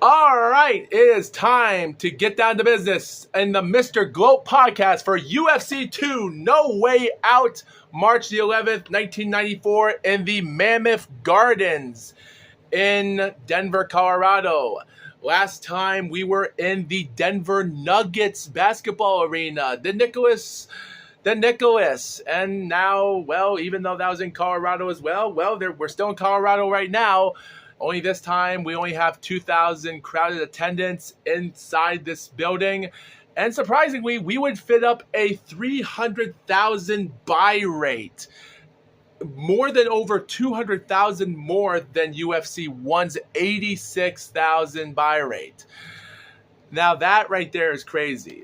All right, it is time to get down to business in the Mr. GLOAT Podcast for UFC 2 No Way Out, March the 11th, 1994 in the Mammoth Gardens in Denver, Colorado. Last time we were in the Denver Nuggets basketball arena, the Nicholas, and now, well, even though that was in Colorado as well, we're still in Colorado right now. Only this time, we only have 2,000 crowded attendance inside this building. And surprisingly, we would fit up a 300,000 buy rate. More than over 200,000 more than UFC 1's 86,000 buy rate. Now that right there is crazy.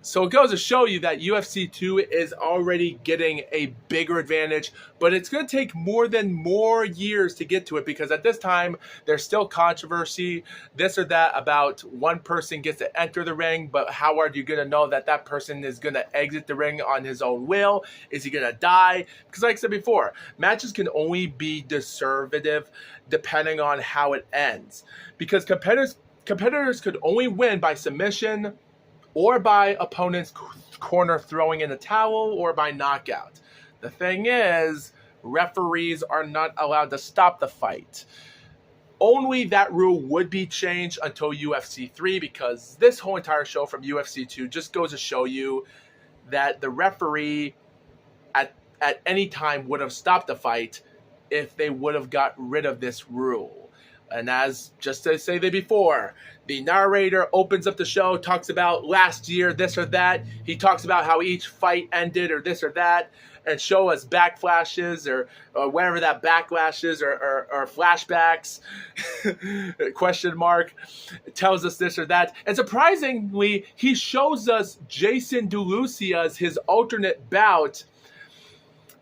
So it goes to show you that UFC 2 is already getting a bigger advantage, but it's going to take more years to get to it because at this time, there's still controversy, this or that, about one person gets to enter the ring, but how are you going to know that that person is going to exit the ring on his own will? Is he going to die? Because like I said before, matches can only be conservative depending on how it ends. Because competitors could only win by submission, or by opponent's corner throwing in a towel, or by knockout. The thing is, referees are not allowed to stop the fight. Only that rule would be changed until UFC 3, because this whole entire show from UFC 2 just goes to show you that the referee at any time would have stopped the fight if they would have got rid of this rule. And as just to say that before, the narrator opens up the show, talks about last year, this or that. He talks about how each fight ended or this or that, and show us backflashes or whatever that backlash is or flashbacks, question mark, it tells us this or that. And surprisingly, he shows us Jason DeLucia's his alternate bout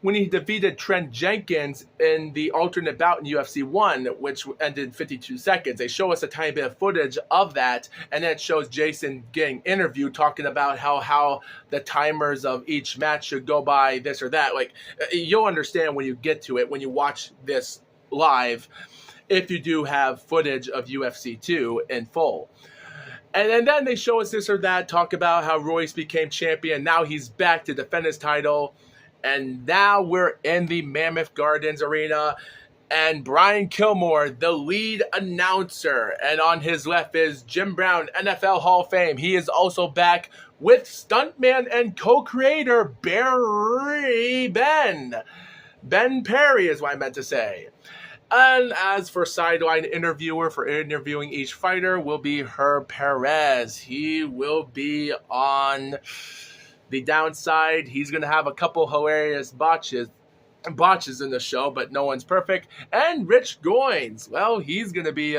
when he defeated Trent Jenkins in the alternate bout in UFC 1, which ended in 52 seconds. They show us a tiny bit of footage of that, and then it shows Jason getting interviewed, talking about how the timers of each match should go by this or that. Like, you'll understand when you get to it, when you watch this live, if you do have footage of UFC 2 in full. And then they show us this or that, talk about how Royce became champion. Now he's back to defend his title. And now we're in the Mammoth Gardens arena, and Brian Kilmore, the lead announcer, and on his left is Jim Brown, NFL Hall of Fame. He is also back with stuntman and co-creator Barry Ben Perry is what I meant to say. And as for sideline interviewer for interviewing each fighter will be Herb Perez. He will be on the downside. He's going to have a couple hilarious botches in the show, but no one's perfect. And Rich Goins, well, he's going to be,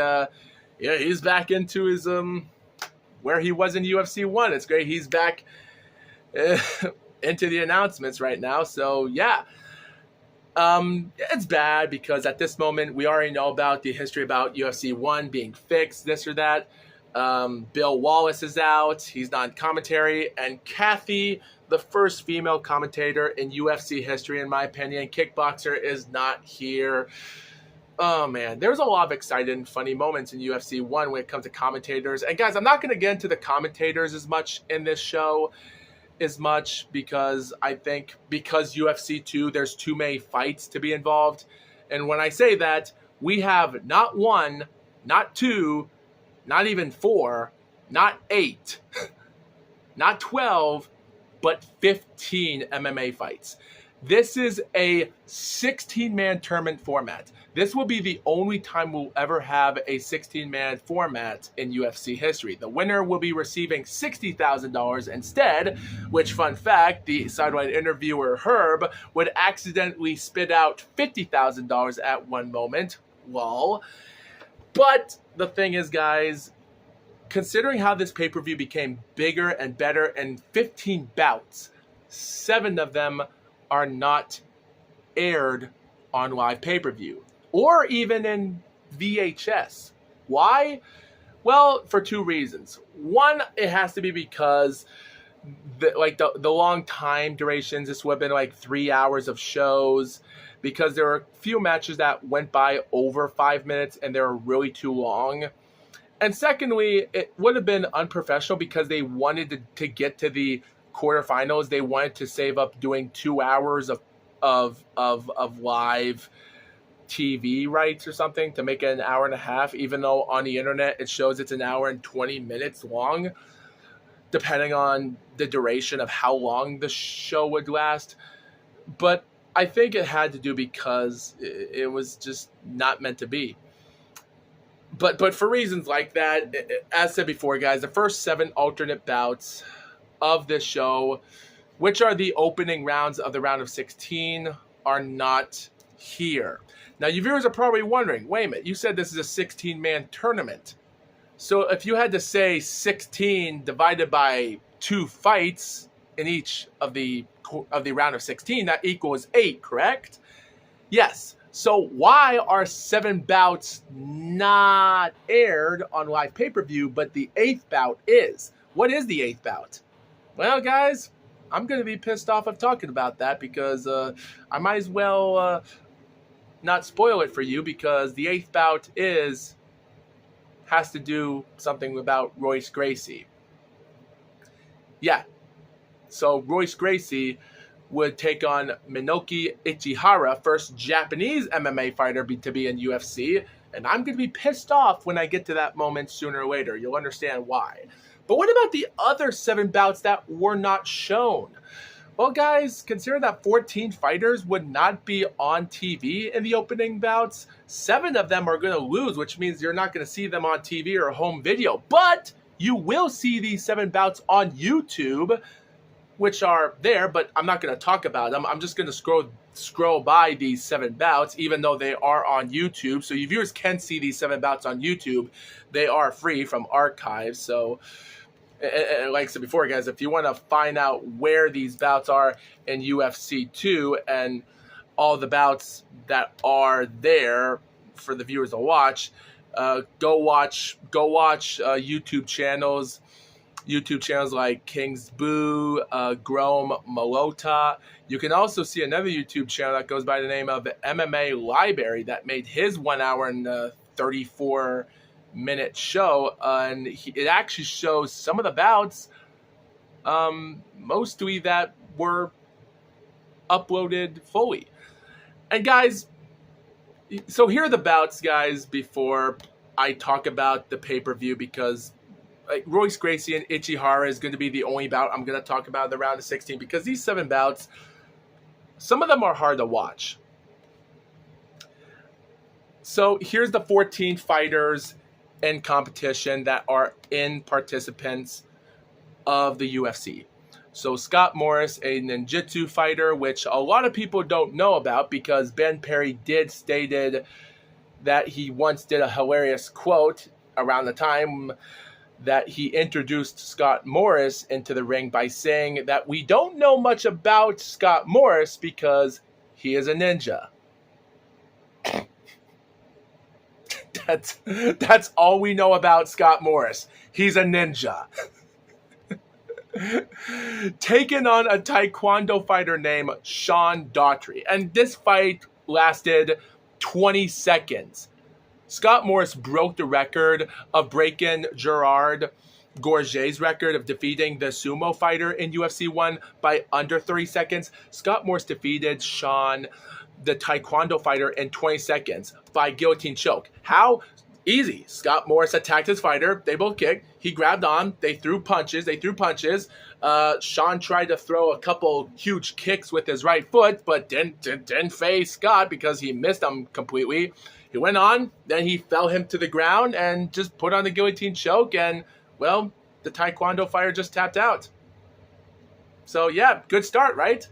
he's back into his, where he was in UFC 1. It's great. He's back into the announcements right now. So, yeah. It's bad because at this moment, we already know about the history about UFC 1 being fixed, this or that. Bill Wallace is out. He's not in commentary. And Kathy, the first female commentator in UFC history, in my opinion, kickboxer, is not here. Oh, man. There's a lot of exciting and funny moments in UFC 1 when it comes to commentators. And, guys, I'm not going to get into the commentators as much in this show because I think because UFC 2, there's too many fights to be involved. And when I say that, we have not one, not two, not even 4, not 8, not 12, but 15 MMA fights. This is a 16-man tournament format. This will be the only time we'll ever have a 16-man format in UFC history. The winner will be receiving $60,000 instead, which, fun fact, the sideline interviewer Herb would accidentally spit out $50,000 at one moment. Lol. But the thing is, guys, considering how this pay-per-view became bigger and better in 15 bouts, 7 of them are not aired on live pay-per-view or even in VHS. Why? Well, for 2 reasons. One, it has to be because the long time durations. This would have been like 3 hours of shows, because there were a few matches that went by over 5 minutes and they were really too long. And secondly, it would have been unprofessional because they wanted to get to the quarterfinals. They wanted to save up doing 2 hours of live TV rights or something to make it an hour and a half, even though on the internet it shows it's an hour and 20 minutes long, depending on the duration of how long the show would last. But I think it had to do because it was just not meant to be. But for reasons like that, as said before, guys, the first 7 alternate bouts of this show, which are the opening rounds of the round of 16, are not here. Now, you viewers are probably wondering, wait a minute, you said this is a 16-man tournament. So if you had to say 16 divided by 2 fights in each of the round of 16, that equals 8, correct? Yes. So why are 7 bouts not aired on live pay-per-view, but the 8th bout is? What is the 8th bout? Well, guys, I'm going to be pissed off of talking about that because I might as well not spoil it for you, because the 8th bout has to do something about Royce Gracie. Yeah. So Royce Gracie would take on Minoki Ichihara, first Japanese MMA fighter to be in UFC. And I'm going to be pissed off when I get to that moment sooner or later. You'll understand why. But what about the other 7 bouts that were not shown? Well, guys, consider that 14 fighters would not be on TV in the opening bouts. 7 of them are going to lose, which means you're not going to see them on TV or home video. But you will see these 7 bouts on YouTube, which are there, but I'm not going to talk about them. I'm just going to scroll by these 7 bouts, even though they are on YouTube. So you viewers can see these 7 bouts on YouTube. They are free from archives. So, and like I said before, guys, if you want to find out where these bouts are in UFC 2 and all the bouts that are there for the viewers to watch, go watch YouTube channels. YouTube channels like King's Boo, Grome Malota. You can also see another YouTube channel that goes by the name of MMA Library that made his 1 hour and 34-minute show. And it actually shows some of the bouts, mostly that were uploaded fully. And guys, so here are the bouts, guys, before I talk about the pay-per-view, because Royce Gracie and Ichihara is going to be the only bout I'm going to talk about in the round of 16, because these 7 bouts, some of them are hard to watch. So here's the 14 fighters in competition that are in participants of the UFC. So Scott Morris, a ninjutsu fighter, which a lot of people don't know about because Ben Perry stated that he once did a hilarious quote around the time that he introduced Scott Morris into the ring by saying that we don't know much about Scott Morris because he is a ninja. That's all we know about Scott Morris. He's a ninja. Taking on a Taekwondo fighter named Sean Daughtry. And this fight lasted 20 seconds. Scott Morris broke the record of breaking Gerard Gorget's record of defeating the sumo fighter in UFC 1 by under 30 seconds. Scott Morris defeated Sean, the Taekwondo fighter, in 20 seconds by guillotine choke. How? Easy. Scott Morris attacked his fighter. They both kicked. He grabbed on. They threw punches. Sean tried to throw a couple huge kicks with his right foot, but didn't face Scott because he missed him completely. He went on, then he fell him to the ground and just put on the guillotine choke, and, well, the Taekwondo fighter just tapped out. So, yeah, good start, right?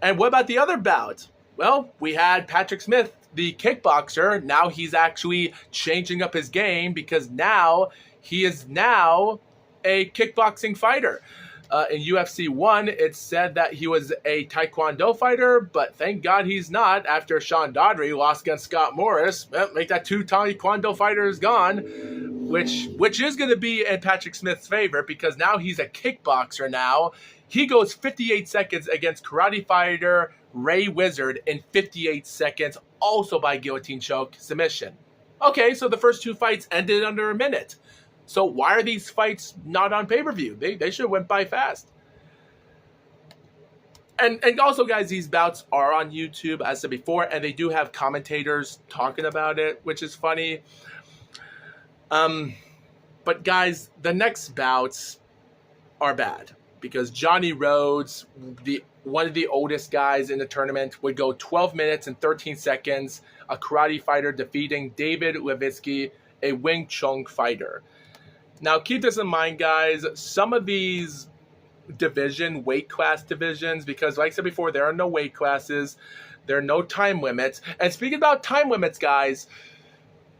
And what about the other bout? Well, we had Patrick Smith, the kickboxer. Now he's actually changing up his game because now he is now a kickboxing fighter. In UFC 1, it said that he was a Taekwondo fighter, but thank God he's not after Sean Daughtry lost against Scott Morris. Well, make that 2 Taekwondo fighters gone, which is going to be in Patrick Smith's favor because now he's a kickboxer now. He goes 58 seconds against karate fighter Ray Wizard in 58 seconds, also by guillotine choke submission. Okay, so the first 2 fights ended under a minute. So why are these fights not on pay-per-view? They should have went by fast. And also, guys, these bouts are on YouTube, as I said before, and they do have commentators talking about it, which is funny. But, guys, the next bouts are bad because Johnny Rhodes, one of the oldest guys in the tournament, would go 12 minutes and 13 seconds, a karate fighter defeating David Levitsky, a Wing Chun fighter. Now, keep this in mind, guys. Some of these weight class divisions, because like I said before, there are no weight classes, there are no time limits. And speaking about time limits, guys,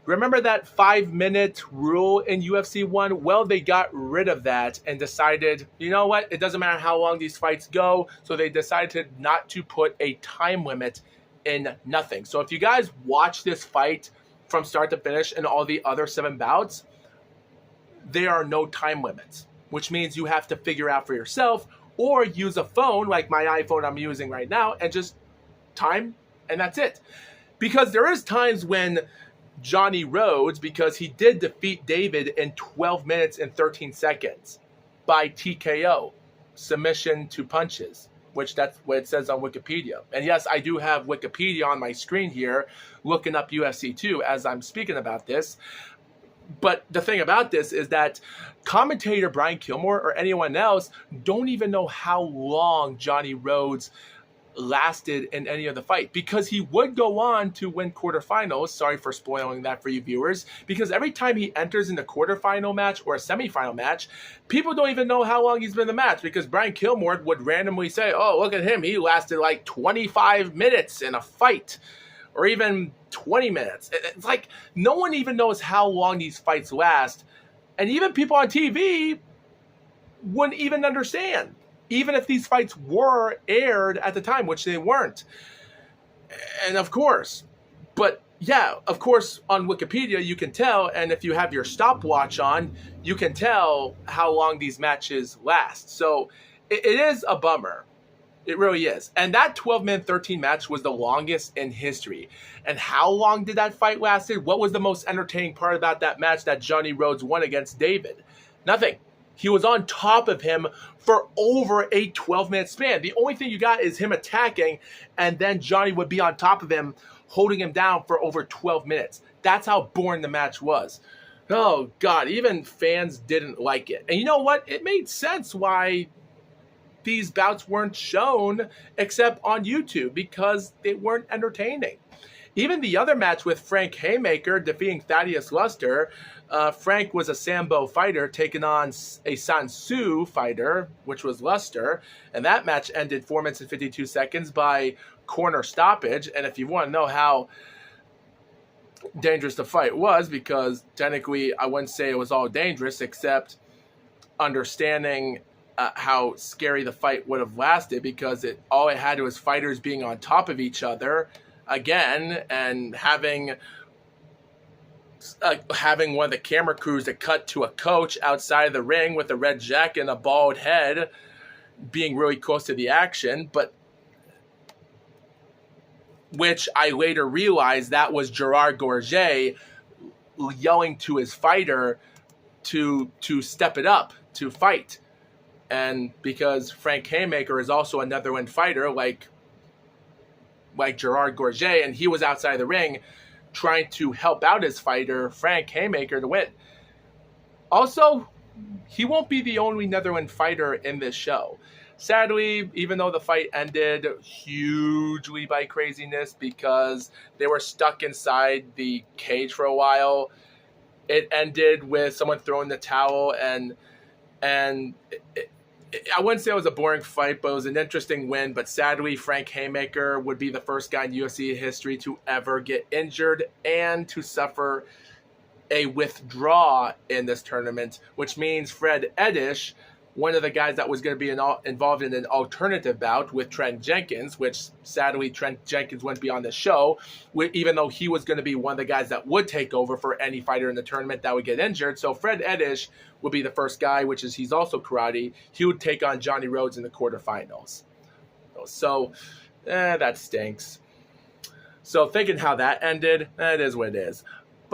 remember that 5-minute rule in UFC 1? Well, they got rid of that and decided, you know what, it doesn't matter how long these fights go, so they decided not to put a time limit in nothing. So if you guys watch this fight from start to finish and all the other 7 bouts, there are no time limits, which means you have to figure out for yourself or use a phone like my iPhone I'm using right now and just time, and that's it. Because there is times when Johnny Rhodes, because he did defeat David in 12 minutes and 13 seconds by TKO, submission to punches, which that's what it says on Wikipedia. And yes, I do have Wikipedia on my screen here looking up UFC 2 as I'm speaking about this. But the thing about this is that commentator Brian Kilmore or anyone else don't even know how long Johnny Rhodes lasted in any of the fight, because he would go on to win quarterfinals. Sorry for spoiling that for you viewers, because every time he enters in a quarterfinal match or a semifinal match, people don't even know how long he's been in the match, because Brian Kilmore would randomly say, oh, look at him, he lasted like 25 minutes in a fight, or even 20 minutes. It's like no one even knows how long these fights last. And even people on TV wouldn't even understand, even if these fights were aired at the time, which they weren't. And of course, but yeah, of course, on Wikipedia, you can tell. And if you have your stopwatch on, you can tell how long these matches last. So it is a bummer. It really is. And that 12-minute 13 match was the longest in history. And how long did that fight lasted? What was the most entertaining part about that match that Johnny Rhodes won against David? Nothing. He was on top of him for over a 12-minute span. The only thing you got is him attacking, and then Johnny would be on top of him, holding him down for over 12 minutes. That's how boring the match was. Oh, God, even fans didn't like it. And you know what? It made sense why these bouts weren't shown except on YouTube, because they weren't entertaining. Even the other match with Frank Haymaker defeating Thaddeus Luster, Frank was a Sambo fighter taking on a Sansu fighter, which was Luster, and that match ended 4 minutes and 52 seconds by corner stoppage. And if you want to know how dangerous the fight was, because technically I wouldn't say it was all dangerous, except understanding how scary the fight would have lasted, because all it had was fighters being on top of each other again, and having one of the camera crews that cut to a coach outside of the ring with a red jacket and a bald head being really close to the action, but which I later realized that was Gerard Gorget yelling to his fighter to step it up, to fight. And because Frank Haymaker is also a Netherlands fighter like Gerard Gorget, and he was outside the ring trying to help out his fighter, Frank Haymaker, to win. Also, he won't be the only Netherlands fighter in this show. Sadly, even though the fight ended hugely by craziness because they were stuck inside the cage for a while, it ended with someone throwing the towel, and I wouldn't say it was a boring fight, but it was an interesting win. But sadly, Frank Haymaker would be the first guy in UFC history to ever get injured and to suffer a withdrawal in this tournament, which means Fred Edish, one of the guys that was going to be involved in an alternative bout with Trent Jenkins, which sadly Trent Jenkins wouldn't be on the show, even though he was going to be one of the guys that would take over for any fighter in the tournament that would get injured. So Fred Edish would be the first guy, which is he's also karate. He would take on Johnny Rhodes in the quarterfinals. So that stinks. So thinking how that ended, it is what it is.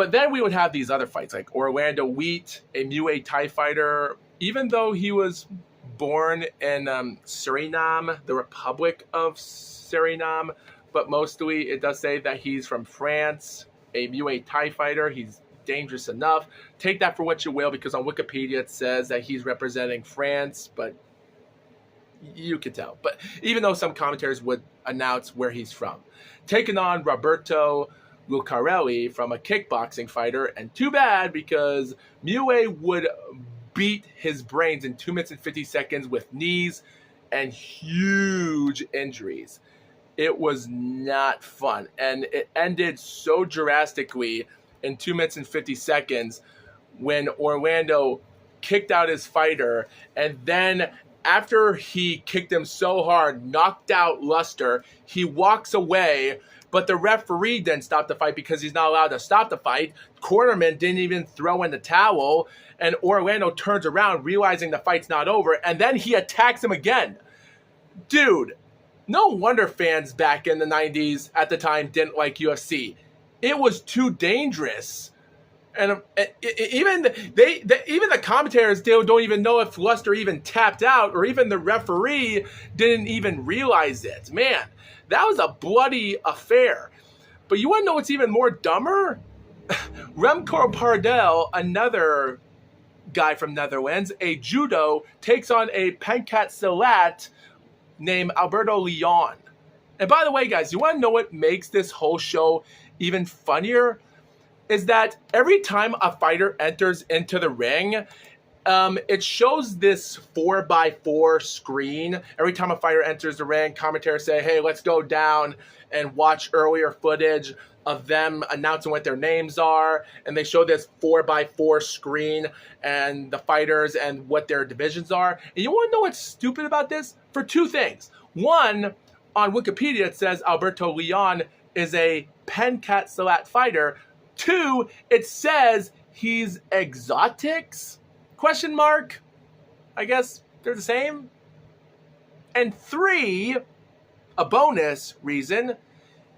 But then we would have these other fights, like Orlando Wheat, a Muay Thai fighter, even though he was born in Suriname, the Republic of Suriname, but mostly it does say that he's from France, a Muay Thai fighter. He's dangerous enough. Take that for what you will, because on Wikipedia it says that he's representing France, but you can tell. But even though some commentators would announce where he's from. Taking on Roberto Lucarelli from a kickboxing fighter, and too bad, because Muay would beat his brains in 2 minutes and 50 seconds with knees and huge injuries. It was not fun, and it ended so drastically in 2 minutes and 50 seconds when Orlando kicked out his fighter, and then after he kicked him so hard, knocked out Luster, he walks away, but the referee didn't stop the fight because he's not allowed to stop the fight. Cornerman didn't even throw in the towel, and Orlando turns around, realizing the fight's not over, and then he attacks him again. Dude, no wonder fans back in the 90s at the time didn't like UFC. It was too dangerous. And even the commentators don't even know if Luster even tapped out, or even the referee didn't even realize it. Man, that was a bloody affair. But you want to know what's even more dumber? Remco Pardel, another guy from Netherlands, a judo, takes on a pencat silat named Alberto Leon. And by the way, guys, you want to know what makes this whole show even funnier? Is that every time a fighter enters into the ring, it shows this 4x4 screen. Every time a fighter enters the ring, commentators say, hey, let's go down and watch earlier footage of them announcing what their names are. And they show this 4x4 screen and the fighters and what their divisions are. And you want to know what's stupid about this? For two things. One, on Wikipedia, it says Alberto Leon is a pencat silat fighter. Two, it says he's exotics? Question mark? I guess they're the same. And three, a bonus reason,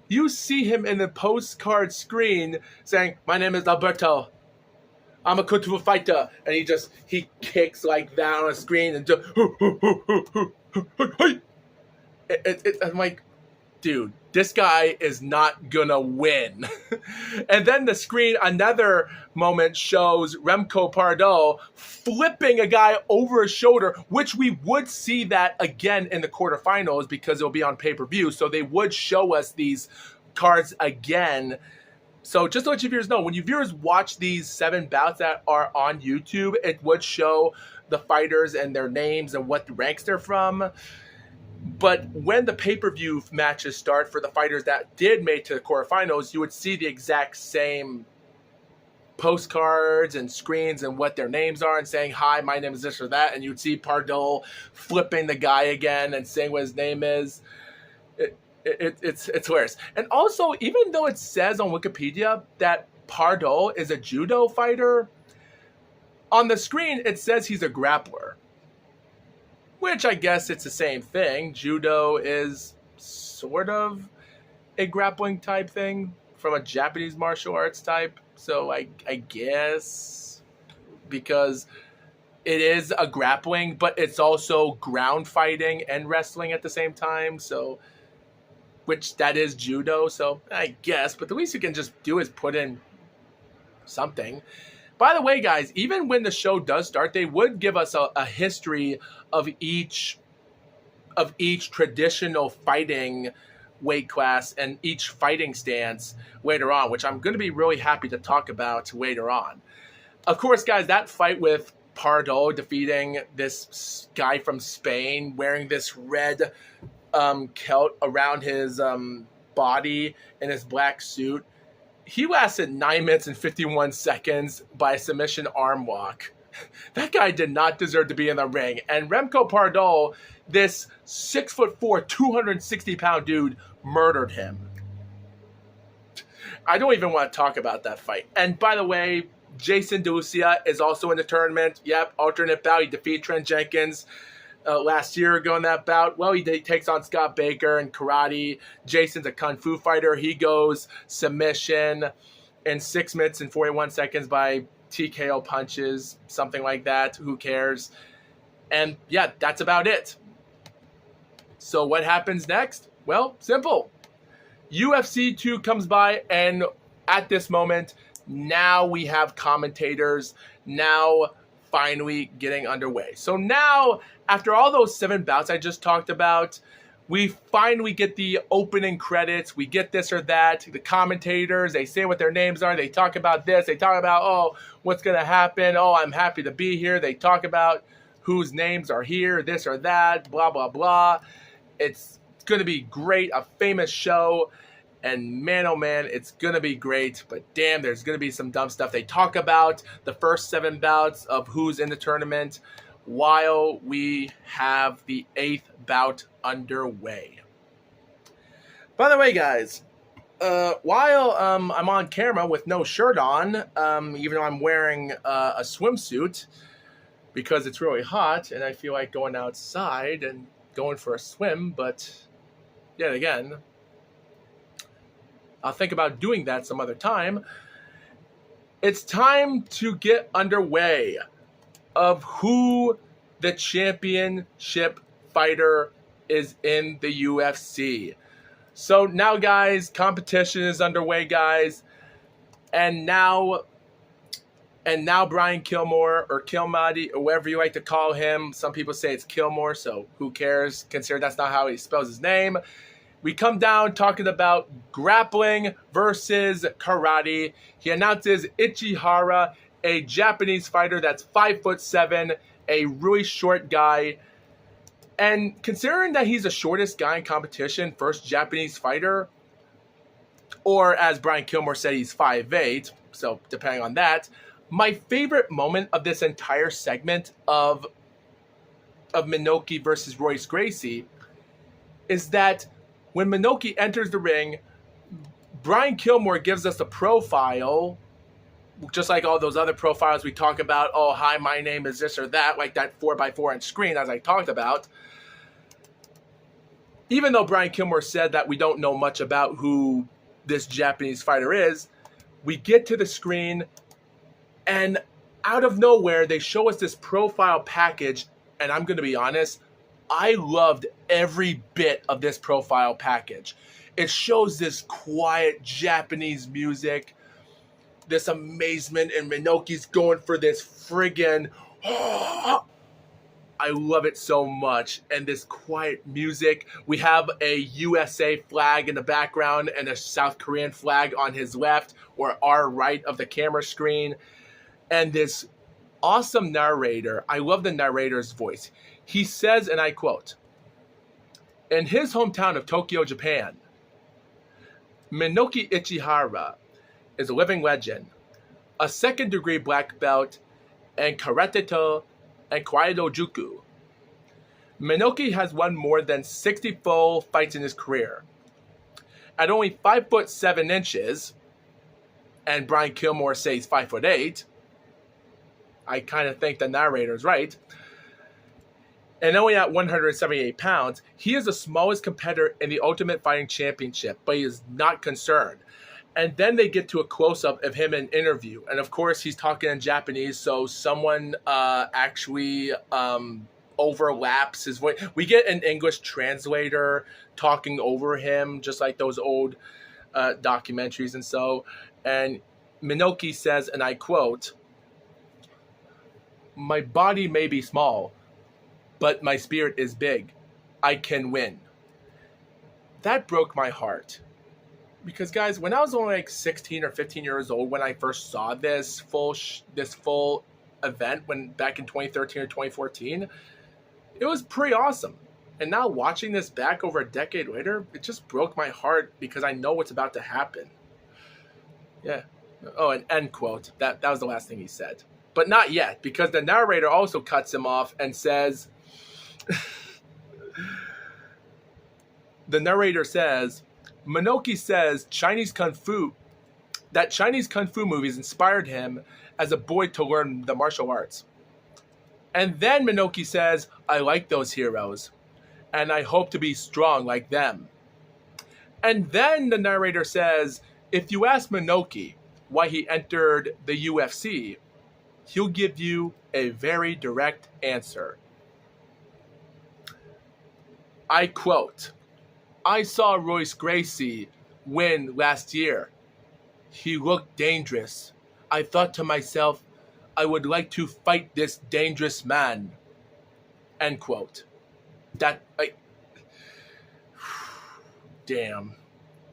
you see him in the postcard screen saying, my name is Alberto. I'm a Kung Fu fighter. And he kicks like that on a screen and just, I'm like, dude, this guy is not gonna win. And then the screen, another moment shows Remco Pardel flipping a guy over his shoulder, which we would see that again in the quarterfinals because it'll be on pay-per-view. So they would show us these cards again. So just to let you viewers know, when you viewers watch these 7 bouts that are on YouTube, it would show the fighters and their names and what ranks they're from. But when the pay-per-view matches start for the fighters that did make to the quarterfinals, you would see the exact same postcards and screens and what their names are and saying, hi, my name is this or that. And you'd see Pardel flipping the guy again and saying what his name is. It's hilarious. And also, even though it says on Wikipedia that Pardel is a judo fighter, on the screen it says he's a grappler. Which I guess it's the same thing. Judo is sort of a grappling type thing from a Japanese martial arts type. So I guess because it is a grappling, but it's also ground fighting and wrestling at the same time. So, which that is judo. So I guess, but the least you can just do is put in something. By the way, guys, even when the show does start, they would give us a history of each traditional fighting weight class and each fighting stance later on, which I'm going to be really happy to talk about later on. Of course, guys, that fight with Pardel defeating this guy from Spain wearing this red kilt around his body in his black suit, he lasted 9 minutes and 51 seconds by submission arm walk. That guy did not deserve to be in the ring. And Remco Pardel, this 6'4", 260-pound dude, murdered him. I don't even want to talk about that fight. And by the way, Jason DeLucia is also in the tournament. Yep, alternate bout. He defeated Trent Jenkins last year ago in that bout. Well, he takes on Scott Baker in karate. Jason's a kung fu fighter. He goes submission. in 6 minutes and 41 seconds by TKO punches, something like that. Who cares? And yeah, that's about it. So what happens next? Well, simple. UFC 2 comes by, and at this moment, now we have commentators now finally getting underway. So now, after all those 7 bouts I just talked about, we finally get the opening credits. We get this or that. The commentators, they say what their names are. They talk about this. They talk about, oh, what's going to happen. Oh, I'm happy to be here. They talk about whose names are here, this or that, blah, blah, blah. It's going to be great, a famous show. And man, oh man, it's going to be great. But damn, there's going to be some dumb stuff. They talk about the first 7 bouts of who's in the tournament while we have the 8th bout underway. By the way, guys, while I'm on camera with no shirt on, even though I'm wearing a swimsuit because it's really hot and I feel like going outside and going for a swim, but yet again, I'll think about doing that some other time. It's time to get underway of who the championship fighter is in the UFC. So now, guys, competition is underway, guys. And now Brian Kilmore, or Kilmadi, or whatever you like to call him. Some people say it's Kilmore, so who cares? Consider that's not how he spells his name. We come down talking about grappling versus karate. He announces Ichihara, a Japanese fighter that's 5'7", a really short guy. And considering that he's the shortest guy in competition, first Japanese fighter, or as Brian Kilmore said, he's 5'8", so depending on that, my favorite moment of this entire segment of Minoki versus Royce Gracie is that when Minoki enters the ring, Brian Kilmore gives us a profile, just like all those other profiles we talk about. Oh, hi, my name is this or that, like that 4x4 inch screen, as I talked about. Even though Brian Kilmore said that we don't know much about who this Japanese fighter is, we get to the screen, and out of nowhere, they show us this profile package, and I'm going to be honest, I loved every bit of this profile package. It shows this quiet Japanese music, this amazement, and Minoki's going for this friggin'... I love it so much. And this quiet music. We have a USA flag in the background and a South Korean flag on his left or our right of the camera screen. And this awesome narrator. I love the narrator's voice. He says, and I quote, "In his hometown of Tokyo, Japan, Minoki Ichihara is a living legend, a second-degree black belt in Karate-to and Kwaido-juku. Minoki has won more than 60 full fights in his career. At only 5'7", and Brian Kilmore says 5'8", I kind of think the narrator's right, and only at 178 pounds, he is the smallest competitor in the Ultimate Fighting Championship, but he is not concerned." And then they get to a close-up of him in an interview. And, of course, he's talking in Japanese, so someone actually overlaps his voice. We get an English translator talking over him, just like those old documentaries and so. And Minoki says, and I quote, "My body may be small, but my spirit is big. I can win." That broke my heart. Because, guys, when I was only like 16 or 15 years old, when I first saw this full event back in 2013 or 2014, it was pretty awesome. And now watching this back over a decade later, it just broke my heart because I know what's about to happen. Yeah. Oh, and end quote. That was the last thing he said. But not yet, because the narrator also cuts him off and says, the narrator says, Minoki says Chinese Kung Fu movies inspired him as a boy to learn the martial arts. And then Minoki says, "I like those heroes, and I hope to be strong like them." And then the narrator says, if you ask Minoki why he entered the UFC, he'll give you a very direct answer. I quote, "I saw Royce Gracie win last year. He looked dangerous. I thought to myself, I would like to fight this dangerous man." End quote. Damn.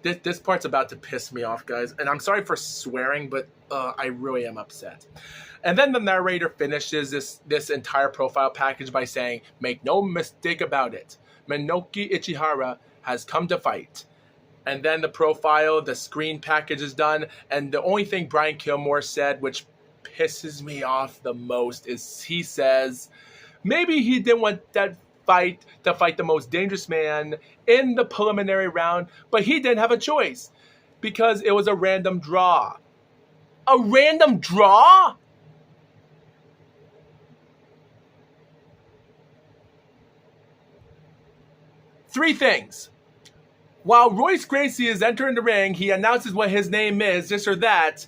This part's about to piss me off, guys. And I'm sorry for swearing, but I really am upset. And then the narrator finishes this entire profile package by saying, "Make no mistake about it. Minoki Ichihara has come to fight." And then the profile, the screen package is done. And the only thing Brian Kilmore said, which pisses me off the most, is he says, maybe he didn't want that fight to fight the most dangerous man in the preliminary round, but he didn't have a choice because it was a random draw. A random draw? Three things. While Royce Gracie is entering the ring, he announces what his name is, this or that.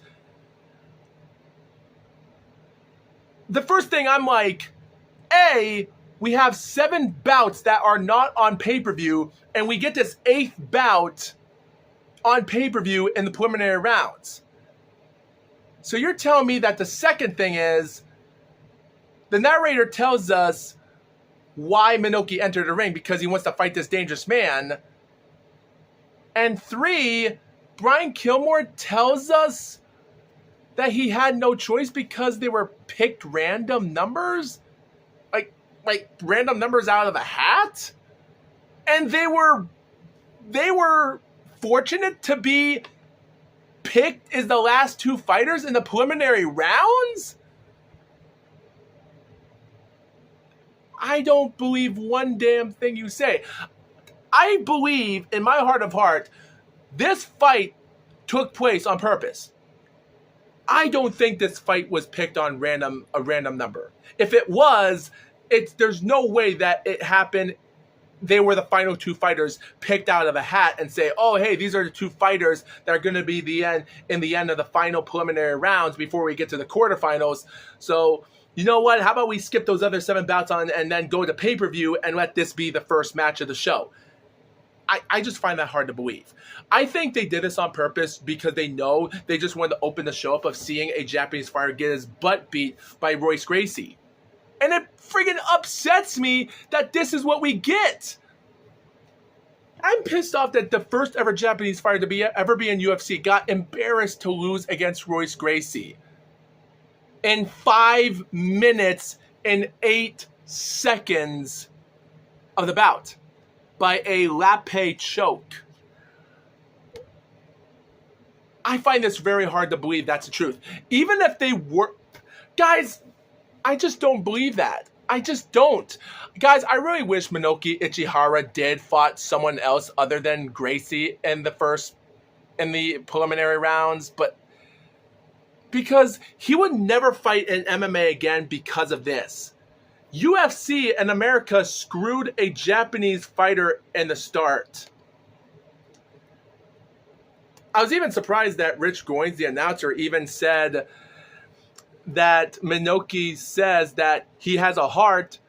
The first thing, I'm like, A, we have 7 bouts that are not on pay-per-view, and we get this 8th bout on pay-per-view in the preliminary rounds. So you're telling me that the second thing is, the narrator tells us why Minoki entered the ring, because he wants to fight this dangerous man. And 3, Brian Kilmore tells us that he had no choice because they were picked random numbers? Like random numbers out of a hat? And they were fortunate to be picked as the last 2 fighters in the preliminary rounds? I don't believe one damn thing you say. I believe in my heart of heart, this fight took place on purpose. I don't think this fight was picked on a random number. If it was, there's no way that it happened. They were the final 2 fighters picked out of a hat and say, oh, hey, these are the 2 fighters that are going to be in the end of the final preliminary rounds before we get to the quarterfinals. So, you know what? How about we skip those other 7 bouts on and then go to pay-per-view and let this be the first match of the show? I just find that hard to believe. I think they did this on purpose because they know they just wanted to open the show up of seeing a Japanese fighter get his butt beat by Royce Gracie. And it friggin' upsets me that this is what we get. I'm pissed off that the first ever Japanese fighter to ever be in UFC got embarrassed to lose against Royce Gracie in 5 minutes and 8 seconds of the bout by a lape choke. I find this very hard to believe that's the truth. Even if they were... Guys, I just don't believe that. I just don't. Guys, I really wish Minoki Ichihara did fought someone else other than Gracie in the preliminary rounds, but because he would never fight in MMA again because of this. UFC and America screwed a Japanese fighter in the start. I was even surprised that Rich Goins, the announcer, even said that Minoki says that he has a heart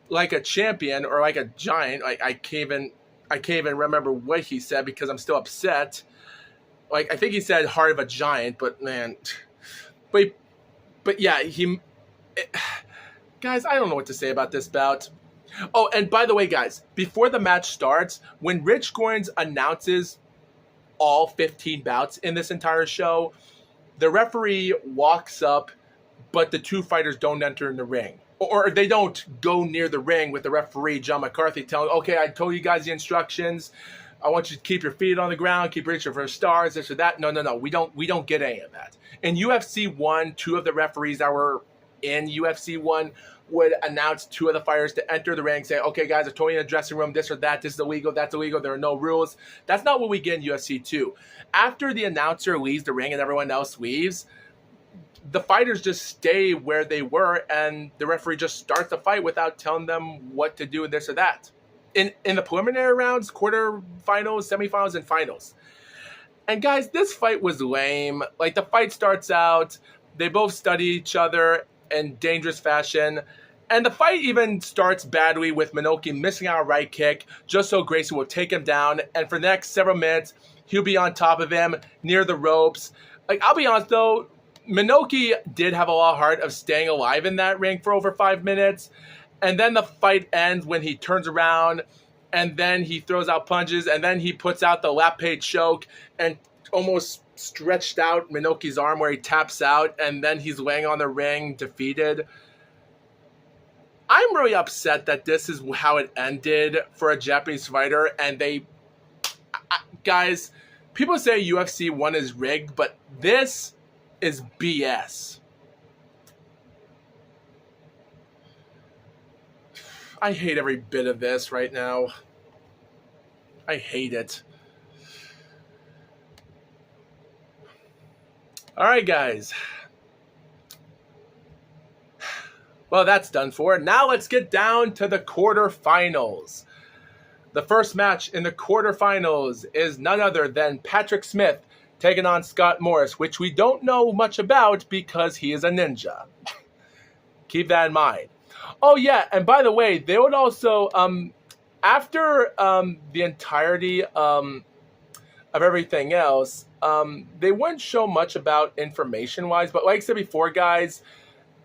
like a champion or like a giant. I can't even remember what he said because I'm still upset. Like, I think he said heart of a giant, but man, but yeah, guys, I don't know what to say about this bout. Oh, and by the way, guys, before the match starts, when Rich Goins announces all 15 bouts in this entire show, the referee walks up, but the 2 fighters don't enter in the ring. Or they don't go near the ring with the referee, John McCarthy, telling, okay, I told you guys the instructions. I want you to keep your feet on the ground, keep reaching for stars, this or that. No. We don't get any of that. In UFC 1, 2 of the referees that were in UFC 1 would announce 2 of the fighters to enter the ring, say, okay, guys, I told you in the dressing room, this or that, this is illegal, that's illegal, there are no rules. That's not what we get in UFC 2. After the announcer leaves the ring and everyone else leaves, the fighters just stay where they were, and the referee just starts the fight without telling them what to do and this or that. In the preliminary rounds, quarterfinals, semifinals, and finals. And guys, this fight was lame. Like, the fight starts out, they both study each other in dangerous fashion. And the fight even starts badly with Minoki missing out a right kick just so Gracie will take him down. And for the next several minutes, he'll be on top of him near the ropes. Like, I'll be honest though, Minoki did have a lot of heart of staying alive in that ring for over 5 minutes. And then the fight ends when he turns around and then he throws out punches and then he puts out the lap page choke and almost stretched out Minoki's arm where he taps out and then he's laying on the ring defeated. I'm really upset that this is how it ended for a Japanese fighter, and guys, people say UFC 1 is rigged, but this is BS. I hate every bit of this right now. I hate it. All right, guys. Well, that's done for. Now let's get down to the quarterfinals. The first match in the quarterfinals is none other than Patrick Smith taking on Scott Morris, which we don't know much about because he is a ninja. Keep that in mind. Oh, yeah, and by the way, they would also, after the entirety of everything else, they wouldn't show much about information-wise, but like I said before, guys,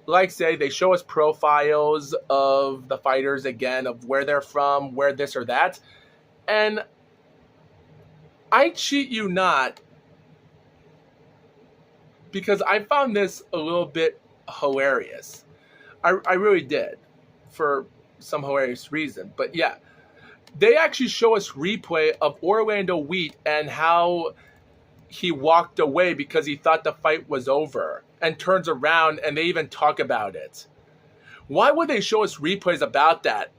like say they show us profiles of the fighters again, of where they're from, where this or that. And I cheat you not, because I found this a little bit hilarious. I really did, for some hilarious reason. But yeah, they actually show us replay of Orlando Wheat and how he walked away because he thought the fight was over, and turns around and they even talk about it. Why would they show us replays about that?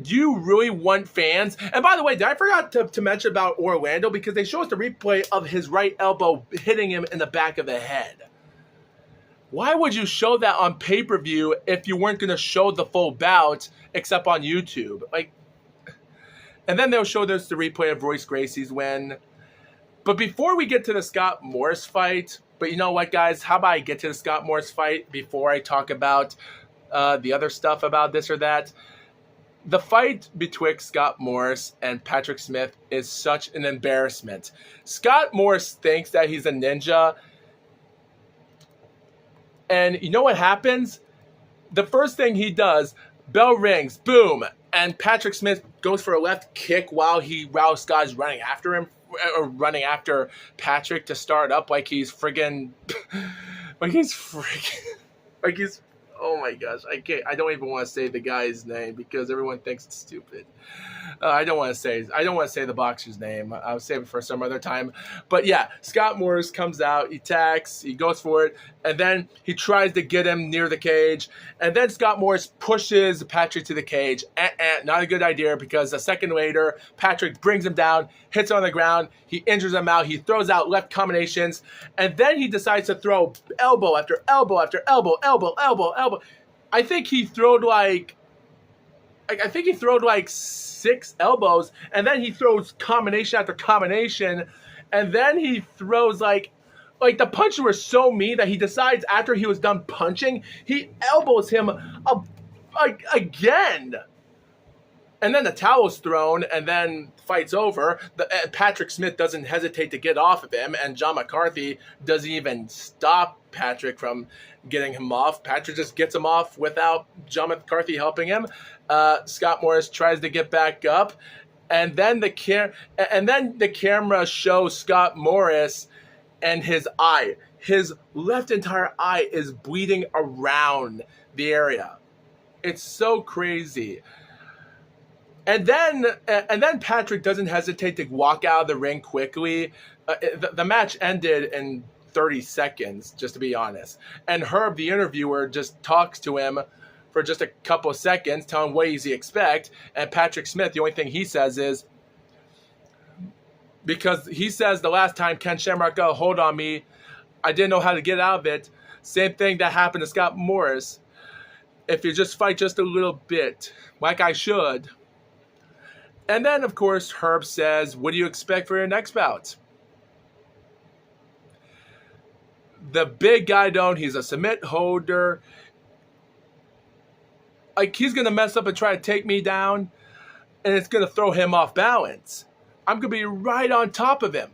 Do you really want fans? And by the way, did I forgot to mention about Orlando? Because they show us the replay of his right elbow hitting him in the back of the head. Why would you show that on pay-per-view if you weren't going to show the full bout except on YouTube? Like, and then they'll show us the replay of Royce Gracie's win. But before we get to the Scott Morris fight, but you know what, guys? How about I get to the Scott Morris fight before I talk about the other stuff about this or that? The fight betwixt Scott Morris and Patrick Smith is such an embarrassment. Scott Morris thinks that he's a ninja. And you know what happens? The first thing he does, bell rings, boom, and Patrick Smith goes for a left kick while Scott is running after him. Or running after Patrick to start up like he's friggin' oh my gosh, I don't even want to say the guy's name because everyone thinks it's stupid. I don't want to say the boxer's name. I'll save it for some other time. But yeah, Scott Morris comes out, he attacks, he goes for it, and then he tries to get him near the cage, and then Scott Morris pushes Patrick to the cage. Not a good idea, because a second later, Patrick brings him down, hits him on the ground, he injures him out, he throws out left combinations, and then he decides to throw elbow after elbow after elbow. I think he throwed like 6 elbows, and then he throws combination after combination, and then he throws like the punches were so mean that he decides after he was done punching, he elbows him again. And then the towel's thrown, and then the fight's over. Patrick Smith doesn't hesitate to get off of him, and John McCarthy doesn't even stop Patrick from getting him off. Patrick just gets him off without John McCarthy helping him. Scott Morris tries to get back up, and then the camera shows Scott Morris and his eye. His left entire eye is bleeding around the area. It's so crazy. And then Patrick doesn't hesitate to walk out of the ring quickly. The match ended in 30 seconds, just to be honest. And Herb, the interviewer, just talks to him for just a couple of seconds, telling him what does he expect. And Patrick Smith, the only thing he says is, because he says the last time Ken Shamrock got a hold on me, I didn't know how to get out of it. Same thing that happened to Scott Morris. If you just fight just a little bit, like I should. And then, of course, Herb says, what do you expect for your next bout? The big guy don't. He's a submit holder. Like, he's going to mess up and try to take me down, and it's going to throw him off balance. I'm going to be right on top of him.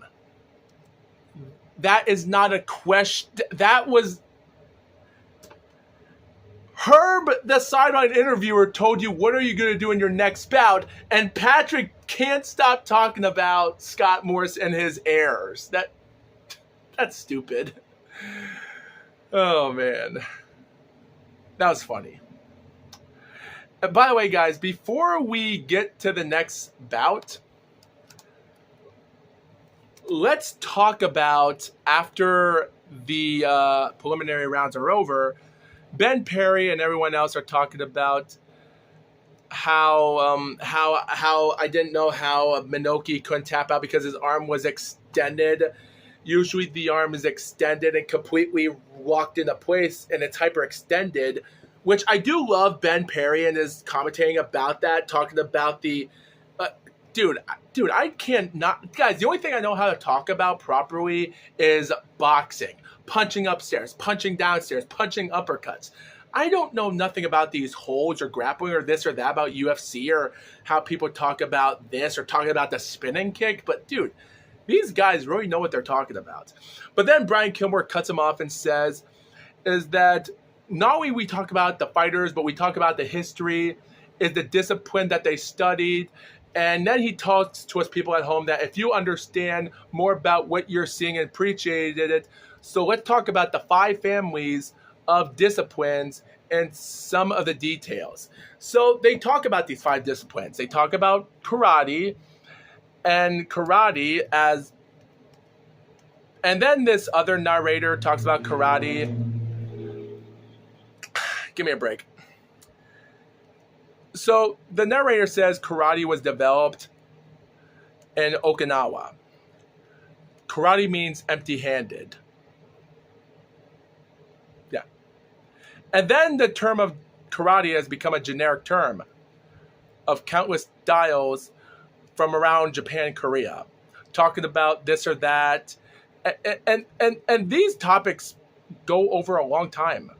That is not a question. That was... Herb, the sideline interviewer, told you, what are you going to do in your next bout? And Patrick can't stop talking about Scott Morris and his errors. That's stupid. Oh, man. That was funny. And by the way, guys, before we get to the next bout, let's talk about, after the preliminary rounds are over, Ben Perry and everyone else are talking about how I didn't know how Minoki couldn't tap out because his arm was extended. Usually the arm is extended and completely locked into place, and it's hyperextended, which I do love Ben Perry and his commentating about that, talking about the... Dude, I can't not... Guys, the only thing I know how to talk about properly is boxing. Punching upstairs, punching downstairs, punching uppercuts. I don't know nothing about these holds or grappling or this or that about UFC or how people talk about this or talking about the spinning kick. But, dude, these guys really know what they're talking about. But then Brian Kilmore cuts him off and says is that not only we talk about the fighters, but we talk about the history, is the discipline that they studied. And then he talks to us people at home that if you understand more about what you're seeing and appreciated it, so let's talk about the 5 families of disciplines and some of the details. So they talk about these 5 disciplines. They talk about karate and karate as... And then this other narrator talks about karate. Give me a break. So the narrator says karate was developed in Okinawa. Karate means empty-handed. Yeah. And then the term of karate has become a generic term of countless styles from around Japan and Korea, talking about this or that. And these topics go over a long time.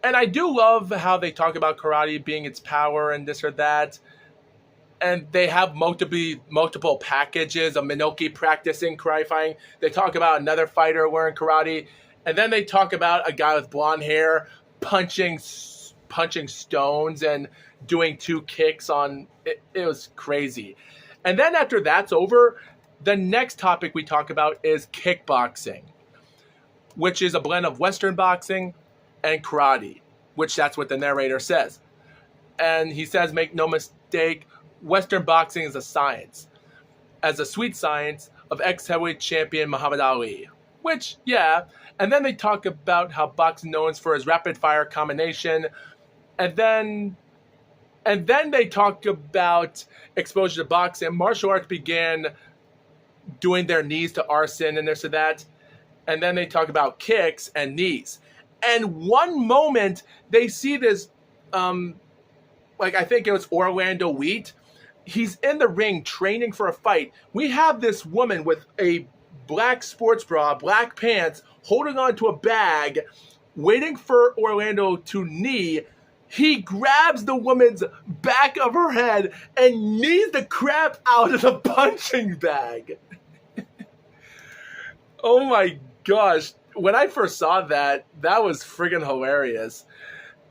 And I do love how they talk about karate being its power and this or that. And they have multiple packages of Minoki practicing karate fighting. They talk about another fighter learning karate. And then they talk about a guy with blonde hair punching stones and doing 2 kicks on... It was crazy. And then after that's over, the next topic we talk about is kickboxing, which is a blend of Western boxing and karate, which that's what the narrator says. And he says, make no mistake, Western boxing is a science, as a sweet science of ex-heavyweight champion Muhammad Ali, which, yeah. And then they talk about how boxing known for his rapid-fire combination. And then they talk about exposure to boxing. Martial arts began doing their knees to arson and this or that. And then they talk about kicks and knees. And one moment they see this, I think it was Orlando Wheat. He's in the ring training for a fight. We have this woman with a black sports bra, black pants, holding onto a bag, waiting for Orlando to knee. He grabs the woman's back of her head and knees the crap out of the punching bag. Oh my gosh. When I first saw that was friggin' hilarious.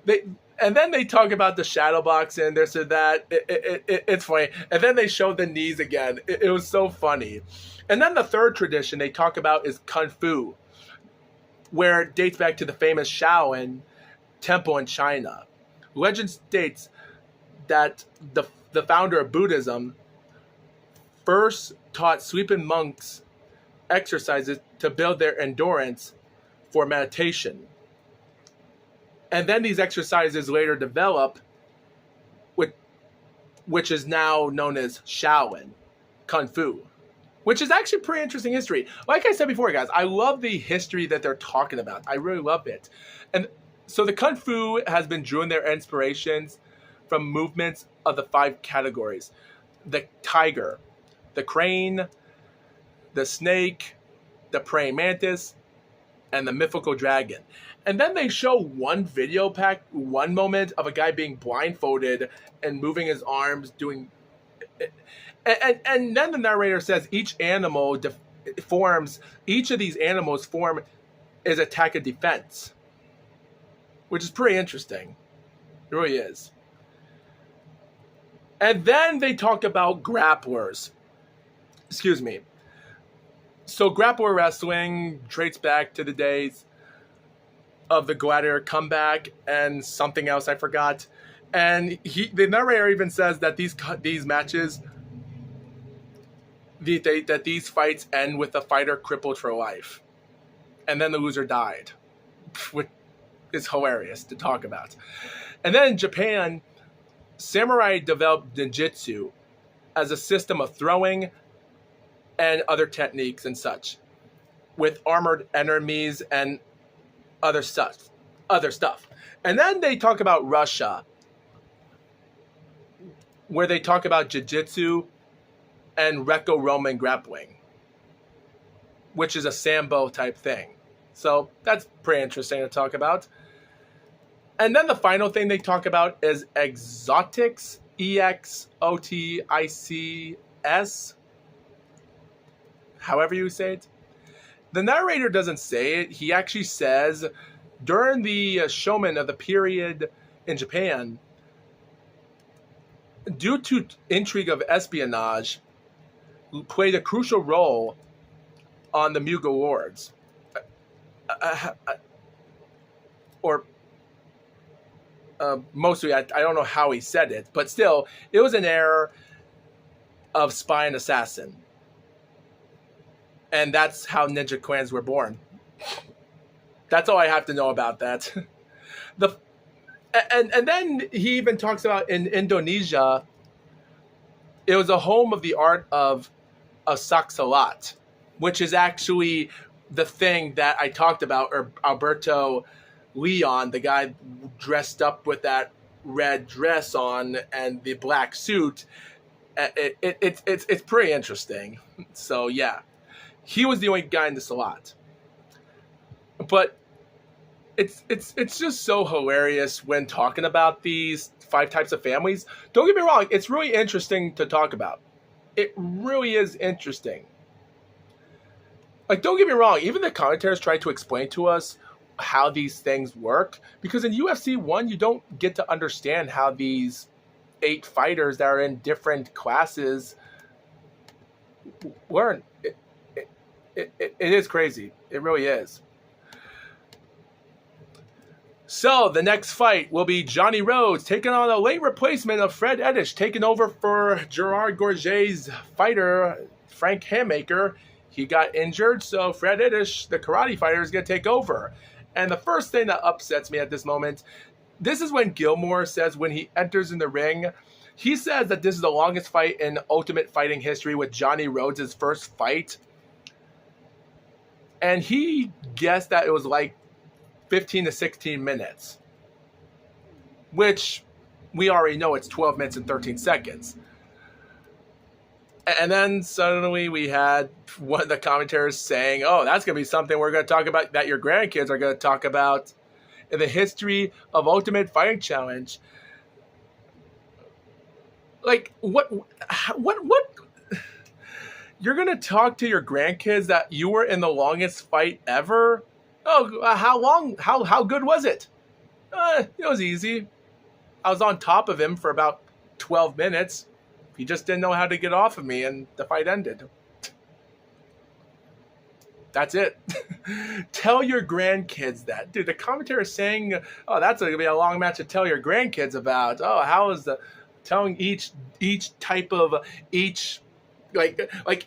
And then they talk about the shadow boxing, this or that. It's funny. And then they show the knees again. It was so funny. And then the third tradition they talk about is Kung Fu, where it dates back to the famous Shaolin temple in China. Legend states that the founder of Buddhism first taught sleeping monks exercises to build their endurance for meditation. And then these exercises later develop, which is now known as Shaolin Kung Fu, which is actually pretty interesting history. Like I said before, guys, I love the history that they're talking about. I really love it. And so the Kung Fu has been drawing their inspirations from movements of the 5 categories: the tiger, the crane, the snake, the praying mantis, and the mythical dragon. And then they show one moment of a guy being blindfolded and moving his arms, doing... And then the narrator says each of these animals form is attack and defense, which is pretty interesting. It really is. And then they talk about grapplers. Excuse me. So grappler wrestling traces back to the days of the Gladiator comeback and something else I forgot. And the narrator even says that these matches, that these fights end with the fighter crippled for life. And then the loser died. Which is hilarious to talk about. And then in Japan, samurai developed ninjutsu as a system of throwing and other techniques and such, with armored enemies and other stuff. And then they talk about Russia, where they talk about jiu-jitsu and Greco-Roman grappling, which is a Sambo type thing. So that's pretty interesting to talk about. And then the final thing they talk about is exotics, EXOTICS, however you say it. The narrator doesn't say it. He actually says, during the shonen of the period in Japan, due to intrigue of espionage, played a crucial role on the Mughal lords. Mostly, I don't know how he said it, but still, it was an error of spy and assassin. And that's how ninja clans were born. That's all I have to know about that. And then he even talks about in Indonesia, it was a home of the art of saksalat, which is actually the thing that I talked about, or Alberto Leon, the guy dressed up with that red dress on and the black suit. It's pretty interesting. So yeah, he was the only guy in the salat. But it's just so hilarious when talking about these 5 types of families. Don't get me wrong, it's really interesting to talk about. It really is interesting. Like, don't get me wrong, even the commentators try to explain to us how these things work, because in UFC 1 you don't get to understand how these 8 fighters that are in different classes learn. It is crazy. It really is. So the next fight will be Johnny Rhodes taking on a late replacement of Fred Eddish, taking over for Gerard Gorget's fighter, Frank Hammaker. He got injured, so Fred Eddish, the karate fighter, is going to take over. And the first thing that upsets me at this moment, this is when Gilmore says when he enters in the ring, he says that this is the longest fight in Ultimate Fighting history, with Johnny Rhodes' first fight. And he guessed that it was like 15 to 16 minutes, which we already know it's 12 minutes and 13 seconds. And then suddenly we had one of the commentators saying, oh, that's going to be something we're going to talk about, that your grandkids are going to talk about in the history of Ultimate Fighting Challenge. Like, what? You're going to talk to your grandkids that you were in the longest fight ever? Oh, how long? How good was it? It was easy. I was on top of him for about 12 minutes. He just didn't know how to get off of me, and the fight ended. That's it. Tell your grandkids that. Dude, the commentator is saying, oh, that's going to be a long match to tell your grandkids about. Oh, how is the... telling each type of... Like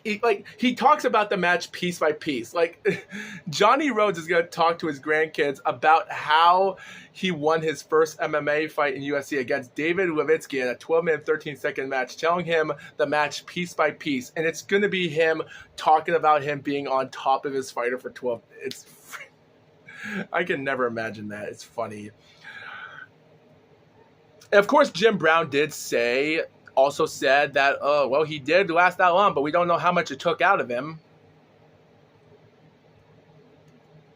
he talks about the match piece by piece. Like, Johnny Rhodes is going to talk to his grandkids about how he won his first MMA fight in UFC against David Levitsky in a 12-minute, 13-second match, telling him the match piece by piece. And it's going to be him talking about him being on top of his fighter for 12. I can never imagine that. It's funny. And of course, Jim Brown also said that, oh, well, he did last that long, but we don't know how much it took out of him.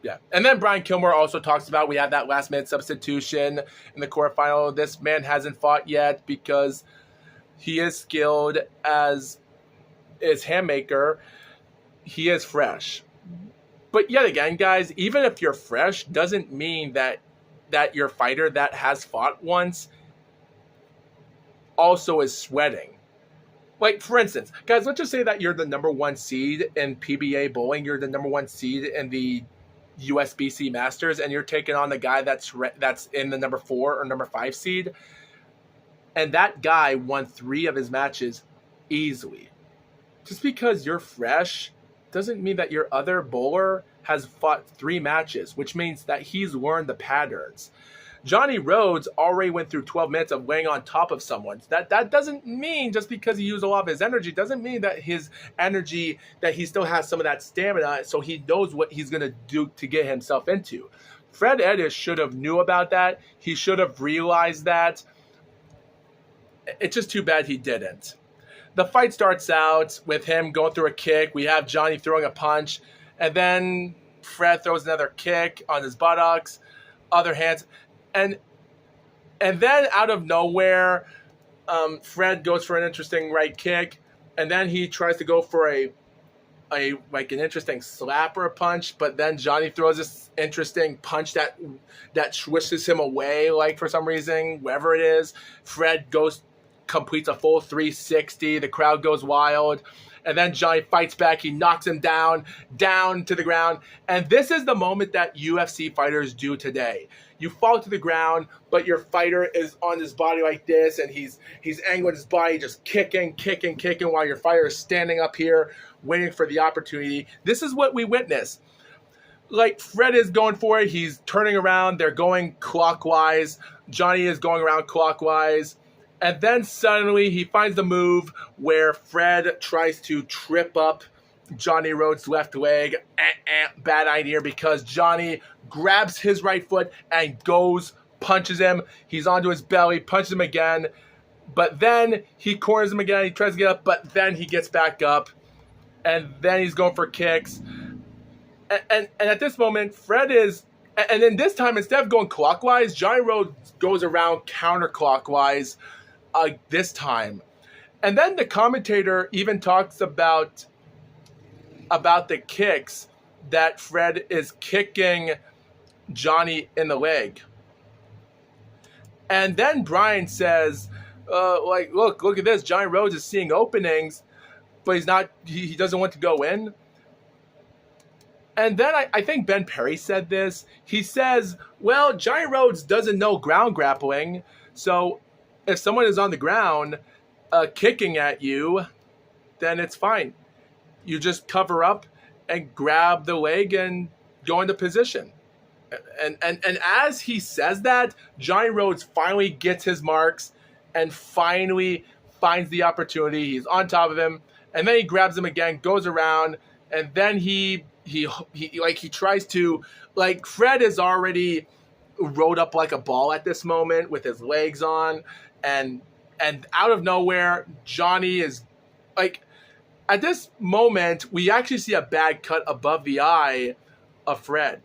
Yeah. And then Brian Kilmore also talks about we had that last-minute substitution in the quarterfinal. This man hasn't fought yet because he is skilled as his handmaker. He is fresh. But yet again, guys, even if you're fresh, doesn't mean that your fighter that has fought once also is sweating. Like, for instance, guys, let's just say that you're the number 1 seed in PBA bowling. You're the number 1 seed in the USBC Masters, and you're taking on the guy that's in the number 4 or number 5 seed. And that guy won 3 of his matches easily. Just because you're fresh doesn't mean that your other bowler has fought 3 matches, which means that he's learned the patterns. Johnny Rhodes already went through 12 minutes of laying on top of someone. That doesn't mean just because he used a lot of his energy, doesn't mean that his energy, that he still has some of that stamina, so he knows what he's going to do to get himself into. Fred Eddish should have knew about that. He should have realized that. It's just too bad he didn't. The fight starts out with him going through a kick. We have Johnny throwing a punch, and then Fred throws another kick on his buttocks, other hands. And then out of nowhere, Fred goes for an interesting right kick, and then he tries to go for an interesting slap or a punch, but then Johnny throws this interesting punch that swishes him away, like for some reason, wherever it is. Fred completes a full 360. The crowd goes wild. And then Johnny fights back. He knocks him down to the ground. And this is the moment that UFC fighters do today. You fall to the ground, but your fighter is on his body like this, and he's angling his body, just kicking, while your fighter is standing up here waiting for the opportunity. This is what we witness. Like, Fred is going for it. He's turning around. They're going clockwise. Johnny is going around clockwise. And then suddenly he finds the move where Fred tries to trip up Johnny Rhodes' left leg. Bad idea, because Johnny grabs his right foot and punches him. He's onto his belly, punches him again. But then he corners him again. He tries to get up, but then he gets back up. And then he's going for kicks. And at this moment, Fred is... And then this time, instead of going clockwise, Johnny Rhodes goes around counterclockwise this time. And then the commentator even talks about the kicks that Fred is kicking Johnny in the leg. And then Brian says, look at this. Johnny Rhodes is seeing openings, but he doesn't want to go in. And then I think Ben Perry said this. He says, well, Johnny Rhodes doesn't know ground grappling, so if someone is on the ground kicking at you, then it's fine. You just cover up and grab the leg and go into position. And as he says that, Johnny Rhodes finally gets his marks and finally finds the opportunity. He's on top of him, and then he grabs him again, goes around, and then he tries to, like, Fred is already rode up like a ball at this moment with his legs on, and out of nowhere, Johnny is, like, at this moment, we actually see a bad cut above the eye of Fred.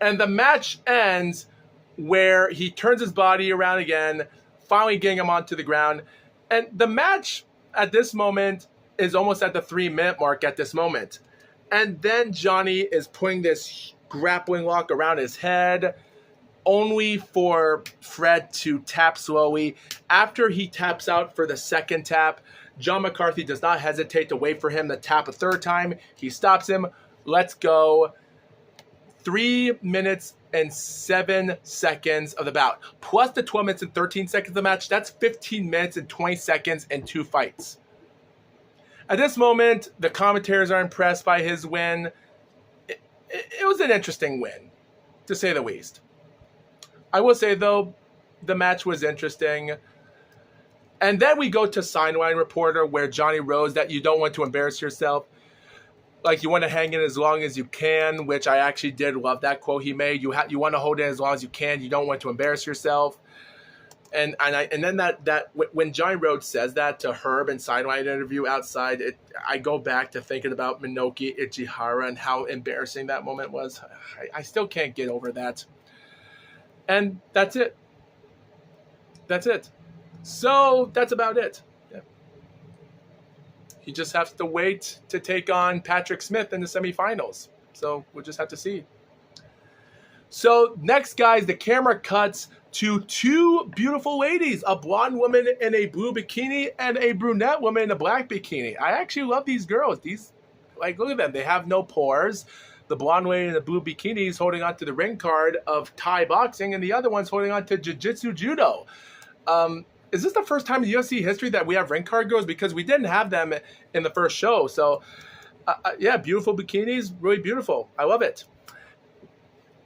And the match ends where he turns his body around again, finally getting him onto the ground. And the match at this moment is almost at the 3-minute mark at this moment. And then Johnny is putting this grappling lock around his head, only for Fred to tap slowly. After he taps out for the second tap, John McCarthy does not hesitate to wait for him to tap a third time. He stops him. Let's go. 3 minutes and 7 seconds of the bout, plus the 12 minutes and 13 seconds of the match. That's 15 minutes and 20 seconds in 2 fights. At this moment, the commentators are impressed by his win. It was an interesting win, to say the least. I will say, though, the match was interesting. And then we go to Sideline Reporter, where Johnny Rhodes, that you don't want to embarrass yourself. Like, you want to hang in as long as you can, which I actually did love that quote he made. You want to hold in as long as you can. You don't want to embarrass yourself. And then when Johnny Rhodes says that to Herb in Sidelight interview outside, I go back to thinking about Minoki Ichihara and how embarrassing that moment was. I still can't get over that. And that's it. That's it. So that's about it. Yeah. He just has to wait to take on Patrick Smith in the semifinals. So we'll just have to see. So next, guys, the camera cuts to two beautiful ladies, a blonde woman in a blue bikini and a brunette woman in a black bikini. I actually love these girls. Look at them. They have no pores. The blonde lady in the blue bikini is holding on to the ring card of Thai boxing, and the other one's holding on to jiu-jitsu judo. Is this the first time in UFC history that we have ring card girls? Because we didn't have them in the first show. So, yeah, beautiful bikinis, really beautiful. I love it.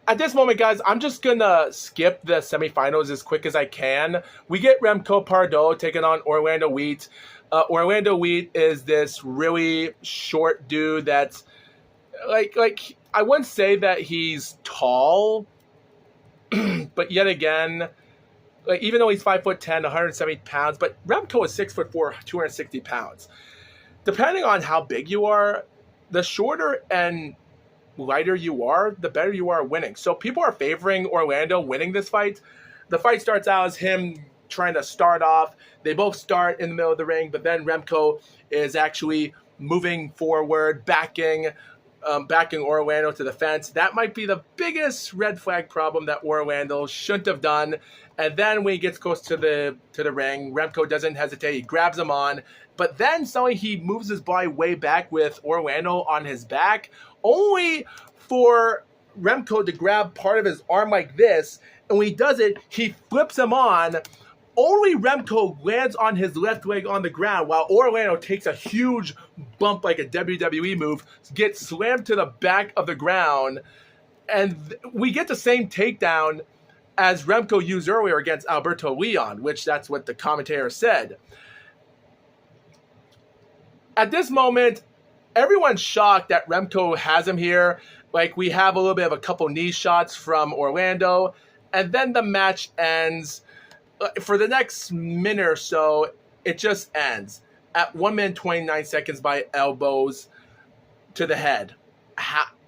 At this moment, guys, I'm just going to skip the semifinals as quick as I can. We get Remco Pardo taking on Orlando Wheat. Orlando Wheat is this really short dude that's, like I wouldn't say that he's tall, but yet again, like even though he's 5'10", 170 pounds, but Remco is 6'4", 260 pounds. Depending on how big you are, the shorter and lighter you are, the better you are winning. So people are favoring Orlando winning this fight. The fight starts out as him trying to start off. They both start in the middle of the ring, but then Remco is actually moving forward, backing Orlando to the fence. That might be the biggest red flag problem that Orlando shouldn't have done. And then when he gets close to the ring, Remco doesn't hesitate. He grabs him on, but then suddenly he moves his body way back with Orlando on his back, only for Remco to grab part of his arm like this. And when he does it, he flips him on. Only Remco lands on his left leg on the ground, while Orlando takes a huge bump like a WWE move, gets slammed to the back of the ground, and we get the same takedown as Remco used earlier against Alberto Leon, which that's what the commentator said. At this moment, everyone's shocked that Remco has him here. Like, we have a little bit of a couple knee shots from Orlando, and then the match ends. For the next minute or so, it just ends at 1 minute 29 seconds by elbows to the head,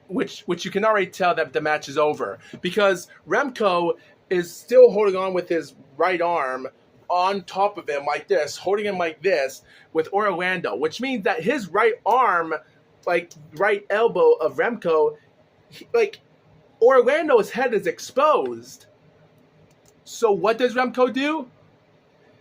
which you can already tell that the match is over, because Remco is still holding on with his right arm on top of him like this, holding him like this with Orlando, which means that his right arm, like right elbow of Remco, like Orlando's head is exposed. So what does Remco do?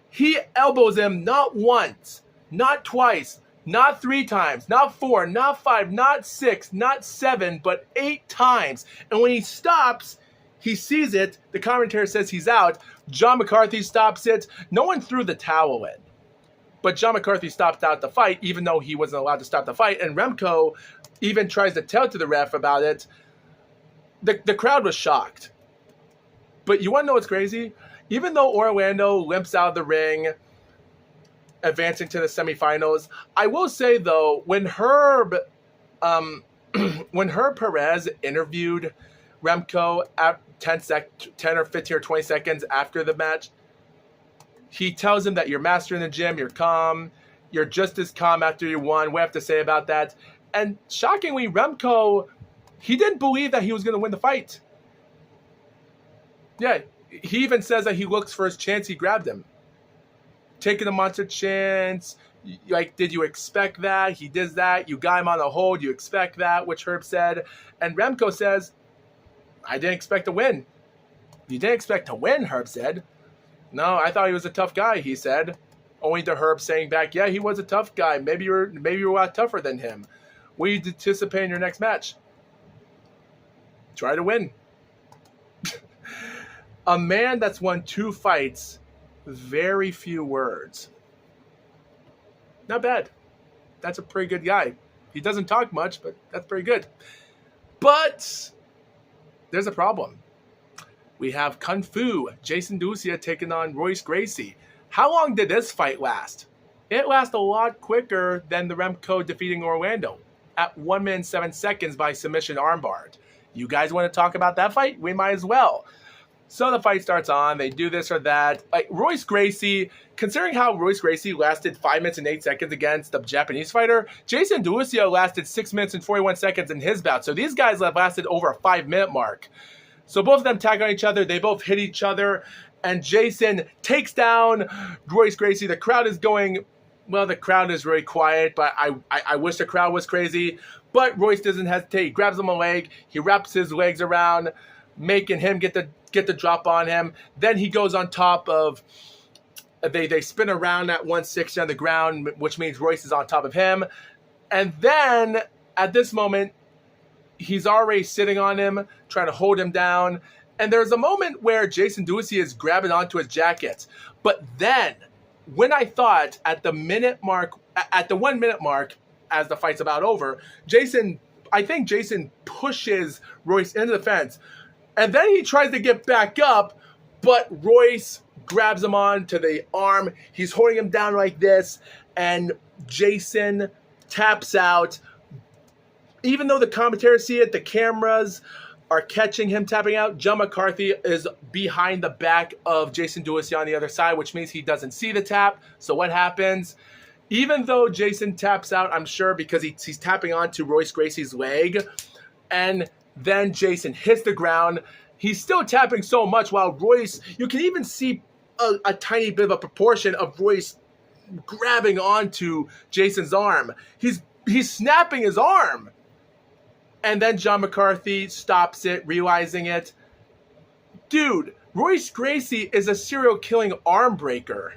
He elbows him not once, not twice, not 3 times, not 4, not 5, not 6, not 7, but 8 times. And when he stops, he sees it. The commentator says he's out. John McCarthy stops it. No one threw the towel in. But John McCarthy stopped out the fight, even though he wasn't allowed to stop the fight. And Remco even tries to tell to the ref about it. The crowd was shocked. But you want to know what's crazy? Even though Orlando limps out of the ring, advancing to the semifinals, I will say, though, when Herb Perez interviewed Remco at 10 or 15 or 20 seconds after the match, he tells him that you're master in the gym, you're calm, you're just as calm after you won. What do I have to say about that? And shockingly, Remco, he didn't believe that he was going to win the fight. Yeah, he even says that he looks for his chance. He grabbed him. Taking a monster chance. Like, did you expect that? He did that. You got him on a hold. You expect that, which Herb said. And Remco says, I didn't expect to win. You didn't expect to win, Herb said. No, I thought he was a tough guy, he said. Only to Herb saying back, yeah, he was a tough guy. Maybe you're a lot tougher than him. What do you anticipate in your next match? Try to win. A man that's won 2 fights, very few words. Not bad. That's a pretty good guy. He doesn't talk much, but that's pretty good. But there's a problem. We have Kung Fu, Jason Ducia taking on Royce Gracie. How long did this fight last? It lasted a lot quicker than the Remco defeating Orlando at 1 minute 7 seconds by submission armbar. You guys want to talk about that fight? We might as well. So the fight starts on. They do this or that. Like Royce Gracie, considering how Royce Gracie lasted 5 minutes and 8 seconds against the Japanese fighter, Jason Duusio lasted 6 minutes and 41 seconds in his bout. So these guys have lasted over a 5-minute mark. So both of them tag on each other. They both hit each other. And Jason takes down Royce Gracie. The crowd is going, well, the crowd is really quiet, but I wish the crowd was crazy. But Royce doesn't hesitate. He grabs him a leg. He wraps his legs around, making him get the drop on him. Then he goes on top of, they spin around at 160 on the ground, which means Royce is on top of him. And then at this moment, he's already sitting on him, trying to hold him down. And there's a moment where Jason Duusio is grabbing onto his jacket. But then, when I thought at the 1 minute mark, as the fight's about over, I think Jason pushes Royce into the fence. And then he tries to get back up, but Royce grabs him onto the arm. He's holding him down like this, and Jason taps out. Even though the commentators see it, the cameras are catching him tapping out. John McCarthy is behind the back of Jason Duusio on the other side, which means he doesn't see the tap. So what happens? Even though Jason taps out, I'm sure because he's tapping onto Royce Gracie's leg, and then Jason hits the ground. He's still tapping so much while Royce, you can even see a tiny bit of a proportion of Royce grabbing onto Jason's arm. He's snapping his arm. And then John McCarthy stops it, realizing it. Dude, Royce Gracie is a serial killing arm breaker.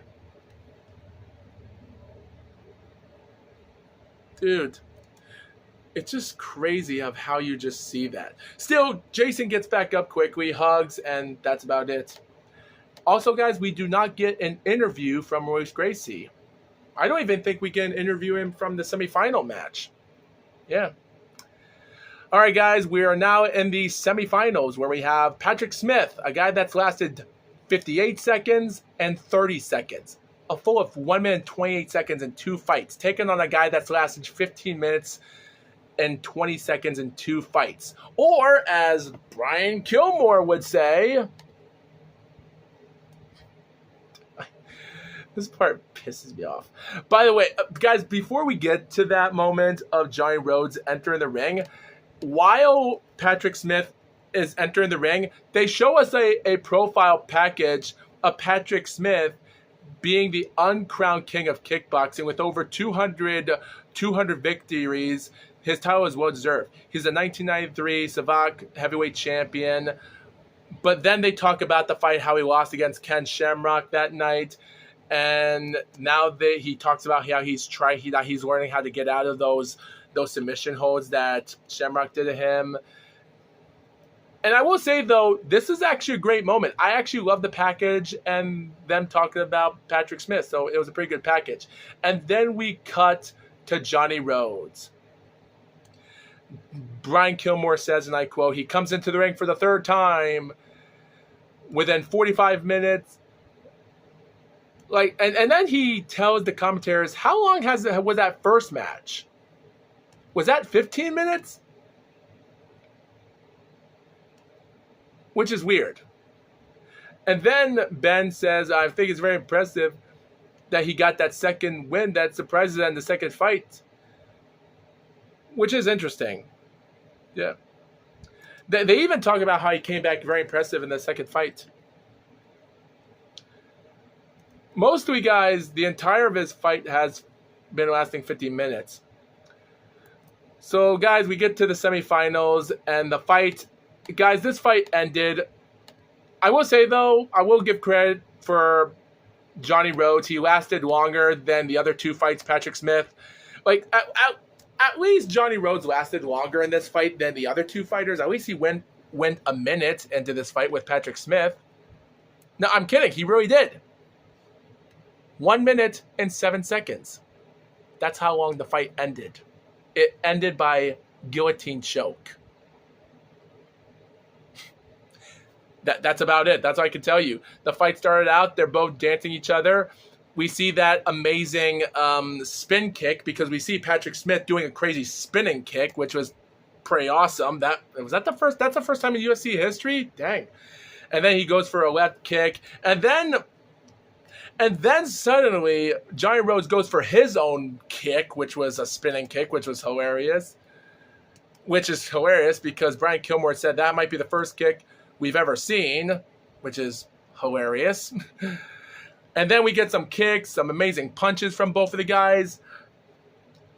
Dude, it's just crazy of how you just see that. Still, Jason gets back up quickly, hugs, and that's about it. Also, guys, we do not get an interview from Royce Gracie. I don't even think we can interview him from the semifinal match. Yeah. All right, guys, we are now in the semifinals where we have Patrick Smith, a guy that's lasted 58 seconds and 30 seconds. A full of 1 minute and 28 seconds in 2 fights, taking on a guy that's lasted 15 minutes and 20 seconds in 2 fights. Or, as Brian Kilmore would say, this part pisses me off. By the way, guys, before we get to that moment of Johnny Rhodes entering the ring, while Patrick Smith is entering the ring, they show us a profile package of Patrick Smith being the uncrowned king of kickboxing with over 200 victories. His title is well deserved. He's a 1993 Savak heavyweight champion. But then they talk about the fight, how he lost against Ken Shamrock that night. And now he talks about how he's learning how to get out of those submission holds that Shamrock did to him. And I will say, though, this is actually a great moment. I actually love the package and them talking about Patrick Smith. So it was a pretty good package. And then we cut to Johnny Rhodes. Brian Kilmore says, and I quote, he comes into the ring for the 3rd time within 45 minutes. And then he tells the commentators, how long was that first match? Was that 15 minutes? Which is weird. And then Ben says, I think it's very impressive that he got that second win that surprises him in the second fight. Which is interesting. Yeah. They even talk about how he came back very impressive in the second fight. Mostly, guys, the entire of his fight has been lasting 50 minutes. So, guys, we get to the semifinals, and the fight... Guys, this fight ended. I will say, though, I will give credit for Johnny Rhodes. He lasted longer than the other 2 fights, Patrick Smith. Like, at least Johnny Rhodes lasted longer in this fight than the other 2 fighters. At least he went a minute into this fight with Patrick Smith. No, I'm kidding. He really did. 1 minute and 7 seconds. That's how long the fight ended. It ended by guillotine choke. That's about it. That's all I can tell you. The fight started out. They're both dancing each other. We see that amazing spin kick because we see Patrick Smith doing a crazy spinning kick, which was pretty awesome. That's the first time in UFC history? Dang. and then he goes for a left kick, and then suddenly Johnny Rhodes goes for his own kick, which was a spinning kick, which is hilarious because Brian Kilmore said that might be the first kick we've ever seen, which is hilarious. And then we get some kicks, some amazing punches from both of the guys.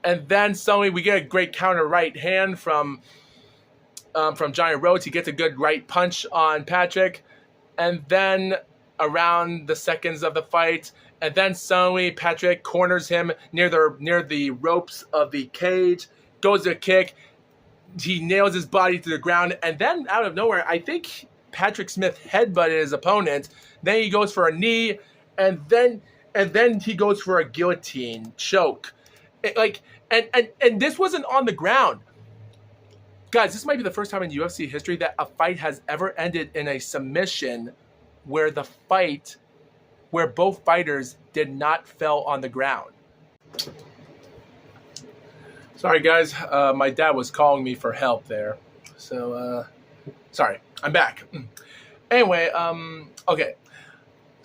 And then suddenly we get a great counter right hand from Johnny Rhodes. He gets a good right punch on Patrick. And then around the seconds of the fight, and then suddenly Patrick corners him near the ropes of the cage, goes to a kick. He nails his body to the ground. And then out of nowhere, I think Patrick Smith headbutted his opponent. Then he goes for a knee. And then he goes for a guillotine choke. And this wasn't on the ground. Guys, this might be the first time in UFC history that a fight has ever ended in a submission where both fighters did not fell on the ground. Sorry, guys. My dad was calling me for help there. So, sorry. I'm back. Anyway, okay.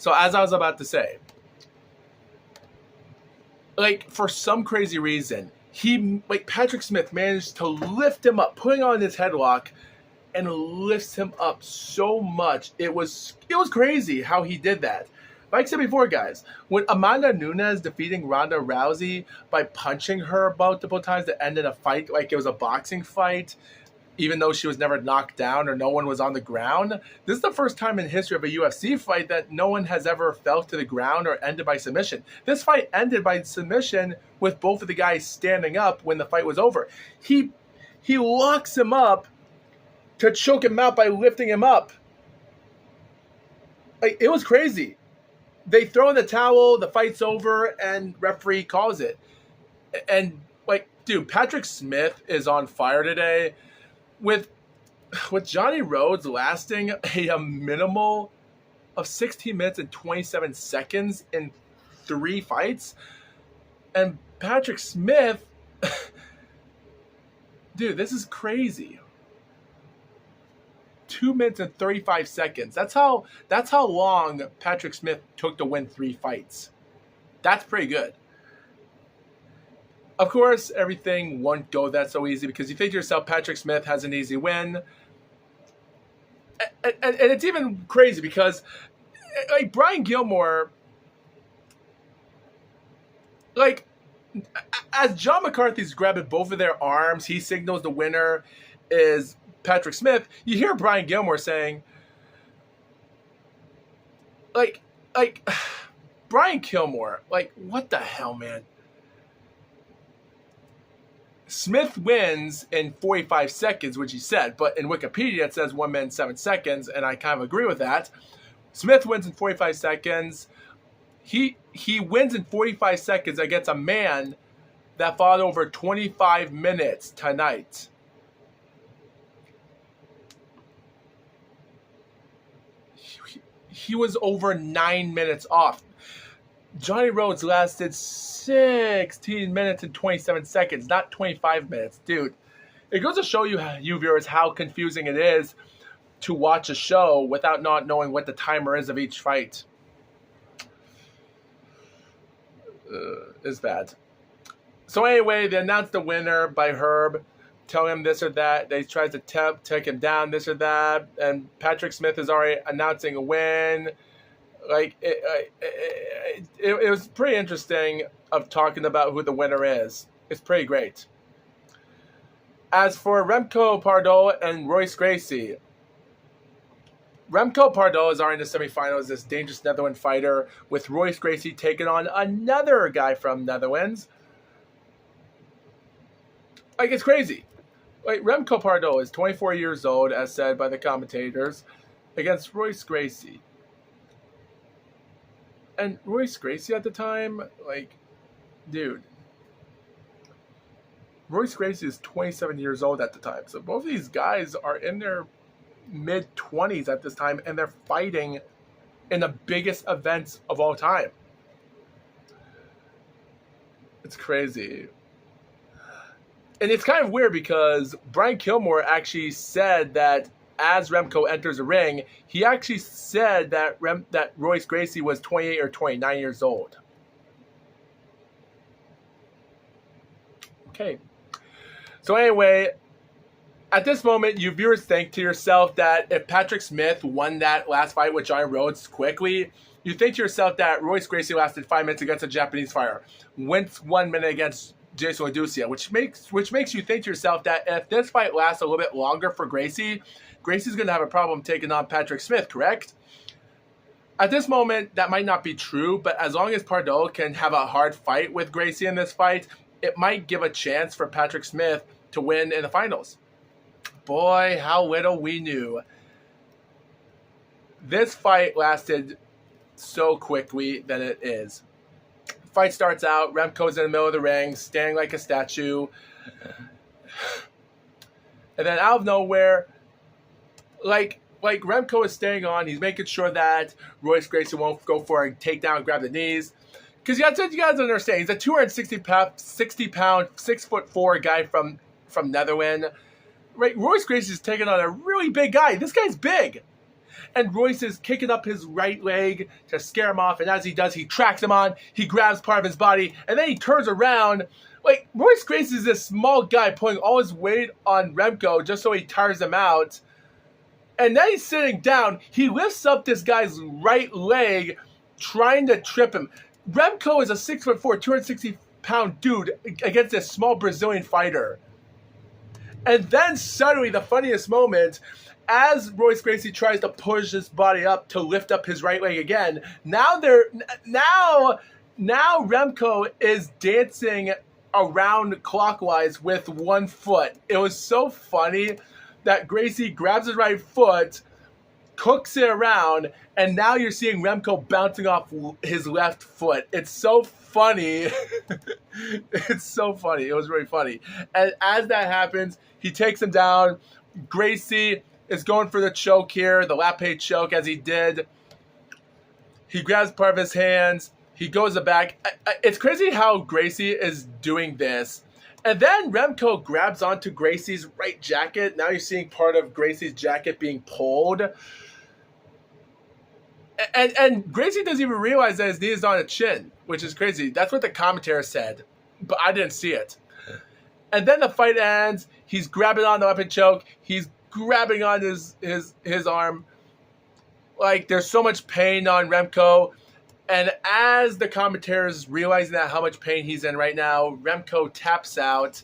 So as I was about to say, for some crazy reason, Patrick Smith managed to lift him up, putting on his headlock, and lifts him up so much. It was crazy how he did that. Like I said before, guys, when Amanda Nunes defeating Ronda Rousey by punching her multiple times to end in a fight like it was a boxing fight, even though she was never knocked down or no one was on the ground. This is the first time in history of a UFC fight that no one has ever fell to the ground or ended by submission. This fight ended by submission with both of the guys standing up when the fight was over. He locks him up to choke him out by lifting him up. It was crazy. They throw in the towel, the fight's over, and referee calls it. And, dude, Patrick Smith is on fire today. With Johnny Rhodes lasting a minimal of 16 minutes and 27 seconds in 3 fights, and Patrick Smith, dude, this is crazy. 2 minutes and 35 seconds. That's how long Patrick Smith took to win 3 fights. That's pretty good. Of course, everything won't go that so easy because you think to yourself, Patrick Smith has an easy win. And it's even crazy because, Brian Gilmore, as John McCarthy's grabbing both of their arms, he signals the winner is Patrick Smith. You hear Brian Gilmore saying, Brian Gilmore, what the hell, man? Smith wins in 45 seconds, which he said, but in Wikipedia it says 1 minute 7 seconds, and I kind of agree with that. Smith wins in 45 seconds. He wins in 45 seconds against a man that fought over 25 minutes tonight. He was over 9 minutes off. Johnny Rhodes lasted 16 minutes and 27 seconds, not 25 minutes. Dude, it goes to show you viewers how confusing it is to watch a show without not knowing what the timer is of each fight. It's bad. So anyway, they announced the winner by Herb, telling him this or that. They tried to take him down, this or that. And Patrick Smith is already announcing a win. It was pretty interesting of talking about who the winner is. It's pretty great. As for Remco Pardo and Royce Gracie, Remco Pardo is already in the semifinals, this dangerous Netherlands fighter, with Royce Gracie taking on another guy from Netherlands. It's crazy. Remco Pardo is 24 years old, as said by the commentators, against Royce Gracie. And Royce Gracie at the time, dude. Royce Gracie is 27 years old at the time. So both of these guys are in their mid-20s at this time, and they're fighting in the biggest events of all time. It's crazy. And it's kind of weird because Brian Kilmore actually said that as Remco enters the ring, he actually said that that Royce Gracie was 28 or 29 years old. Okay. So anyway, at this moment, you viewers think to yourself that if Patrick Smith won that last fight with John Rhodes quickly, you think to yourself that Royce Gracie lasted 5 minutes against a Japanese fighter, went 1 minute against Jason Laducia, which makes you think to yourself that if this fight lasts a little bit longer for Gracie, Gracie's going to have a problem taking on Patrick Smith, correct? At this moment, that might not be true, but as long as Pardo can have a hard fight with Gracie in this fight, it might give a chance for Patrick Smith to win in the finals. Boy, how little we knew. This fight lasted so quickly than it is. Fight starts out, Remco's in the middle of the ring, standing like a statue. And then out of nowhere, like Remco is staying on, he's making sure that Royce Gracie won't go for a takedown, grab the knees. Because you guys understand, he's a 260-pound, 6'4" guy from Netherlands. Right, Royce Gracie is taking on a really big guy. This guy's big. And Royce is kicking up his right leg to scare him off. And as he does, he tracks him on. He grabs part of his body. And then he turns around. Like, Royce Gracie is this small guy putting all his weight on Remco just so he tires him out. And then he's sitting down. He lifts up this guy's right leg, trying to trip him. Remco is a 6'4", 260-pound dude against this small Brazilian fighter. And then suddenly, the funniest moment, as Royce Gracie tries to push his body up to lift up his right leg again, now Remco is dancing around clockwise with one foot. It was so funny that Gracie grabs his right foot, cooks it around, and now you're seeing Remco bouncing off his left foot. It's so funny. It's so funny. It was really funny. And as that happens, he takes him down. Gracie is going for the choke here, the lapate choke, as he did. He grabs part of his hands. He goes back. It's crazy how Gracie is doing this. And then Remco grabs onto Gracie's right jacket. Now you're seeing part of Gracie's jacket being pulled. And Gracie doesn't even realize that his knee is on his chin, which is crazy. That's what the commentator said, but I didn't see it. And then the fight ends. He's grabbing on the weapon choke. He's grabbing on his arm. Like, there's so much pain on Remco. And as the commentator is realizing that how much pain he's in right now, Remco taps out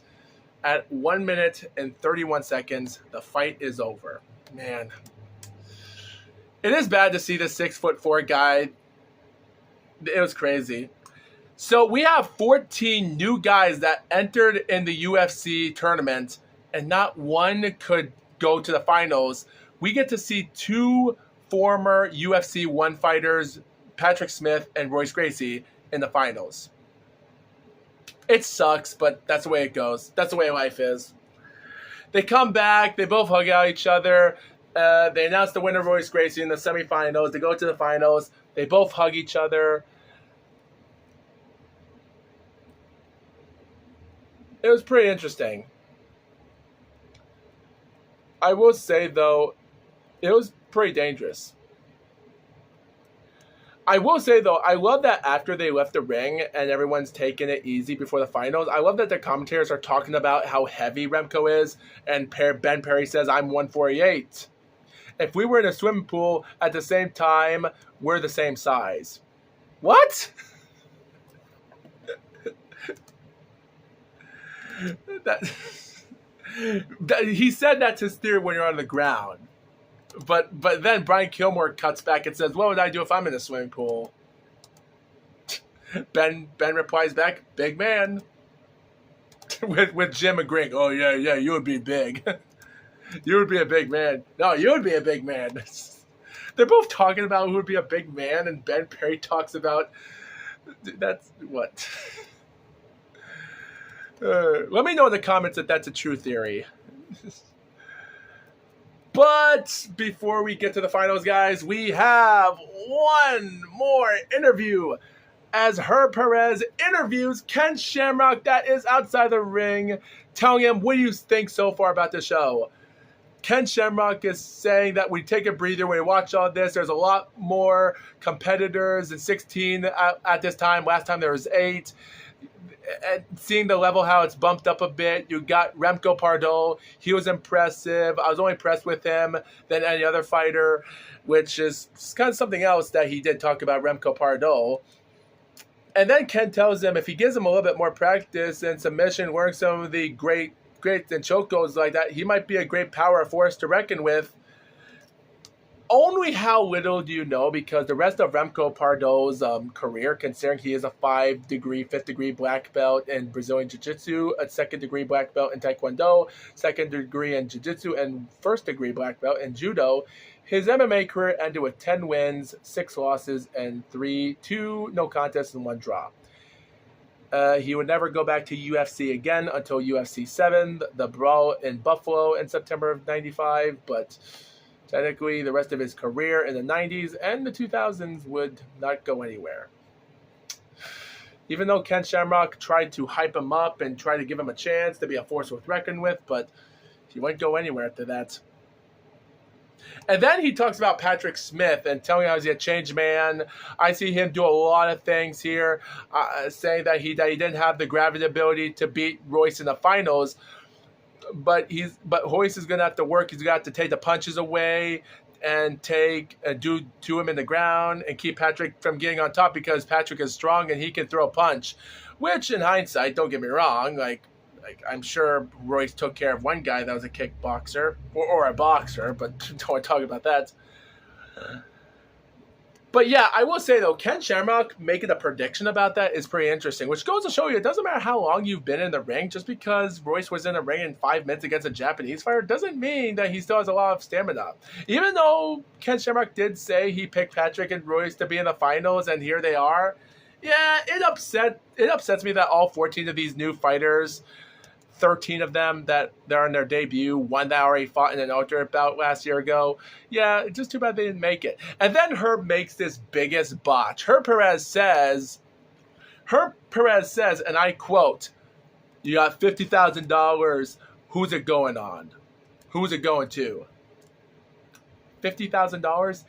at 1 minute and 31 seconds. The fight is over. Man. It is bad to see this 6'4" guy. It was crazy. So we have 14 new guys that entered in the UFC tournament, and not one could go to the finals. We get to see 2 former UFC 1 fighters, Patrick Smith and Royce Gracie, in the finals. It sucks, but that's the way it goes. That's the way life is. They come back. They both hug out each other. They announce the winner, Royce Gracie, in the semifinals. They go to the finals. They both hug each other. It was pretty interesting. I will say, though, it was pretty dangerous. I will say, though, I love that after they left the ring and everyone's taking it easy before the finals, I love that the commentators are talking about how heavy Remco is, and Ben Perry says, I'm 148. If we were in a swimming pool at the same time, we're the same size. What? He said that's his theory when you're on the ground. But then Brian Kilmore cuts back and says, what would I do if I'm in a swimming pool? Ben replies back, big man. with Jim agreeing, oh yeah, you would be big. You would be a big man. No, you would be a big man. They're both talking about who would be a big man, and Ben Perry talks about, that's what? Let me know in the comments if that's a true theory. But before we get to the finals, guys, we have one more interview as Herb Perez interviews Ken Shamrock, that is outside the ring, telling him, what do you think so far about the show? Ken Shamrock is saying that we take a breather when we watch all this. There's a lot more competitors than 16 at this time. Last time there was 8. And seeing the level, how it's bumped up a bit. You got Remco Pardo. He was impressive. I was only impressed with him than any other fighter, which is kind of something else that he did talk about, Remco Pardo. And then Ken tells him if he gives him a little bit more practice and submission, wearing some of the great and chokos like that, he might be a great power force to reckon with. Only how little do you know, because the rest of Remco Pardo's career, considering he is a 5th degree black belt in Brazilian Jiu-Jitsu, a 2nd degree black belt in Taekwondo, 2nd degree in Jiu-Jitsu, and 1st degree black belt in Judo, his MMA career ended with 10 wins, 6 losses, and 2 no contests and 1 draw. He would never go back to UFC again until UFC 7, the brawl in Buffalo in September of 95, but technically, the rest of his career in the 90s and the 2000s would not go anywhere. Even though Ken Shamrock tried to hype him up and try to give him a chance to be a force worth reckoning with, but he wouldn't go anywhere after that. And then he talks about Patrick Smith and telling how he's a changed man. I see him do a lot of things here, saying that he didn't have the gravity ability to beat Royce in the finals. But Royce is gonna have to work. He's gonna have to take the punches away and do to him in the ground and keep Patrick from getting on top, because Patrick is strong and he can throw a punch. Which, in hindsight, don't get me wrong, like I'm sure Royce took care of one guy that was a kickboxer or a boxer, but don't want to talk about that. But yeah, I will say though, Ken Shamrock making a prediction about that is pretty interesting, which goes to show you it doesn't matter how long you've been in the ring. Just because Royce was in the ring in 5 minutes against a Japanese fighter doesn't mean that he still has a lot of stamina. Even though Ken Shamrock did say he picked Patrick and Royce to be in the finals, and here they are. Yeah, it upsets me that all 14 of these new fighters, 13 of them that they're on their debut, 1 that already fought in an alternate bout last year ago. Yeah, it's just too bad they didn't make it. And then Herb makes this biggest botch. Herb Perez says, and I quote, "You got $50,000. Who's it going on? Who's it going to? $50,000?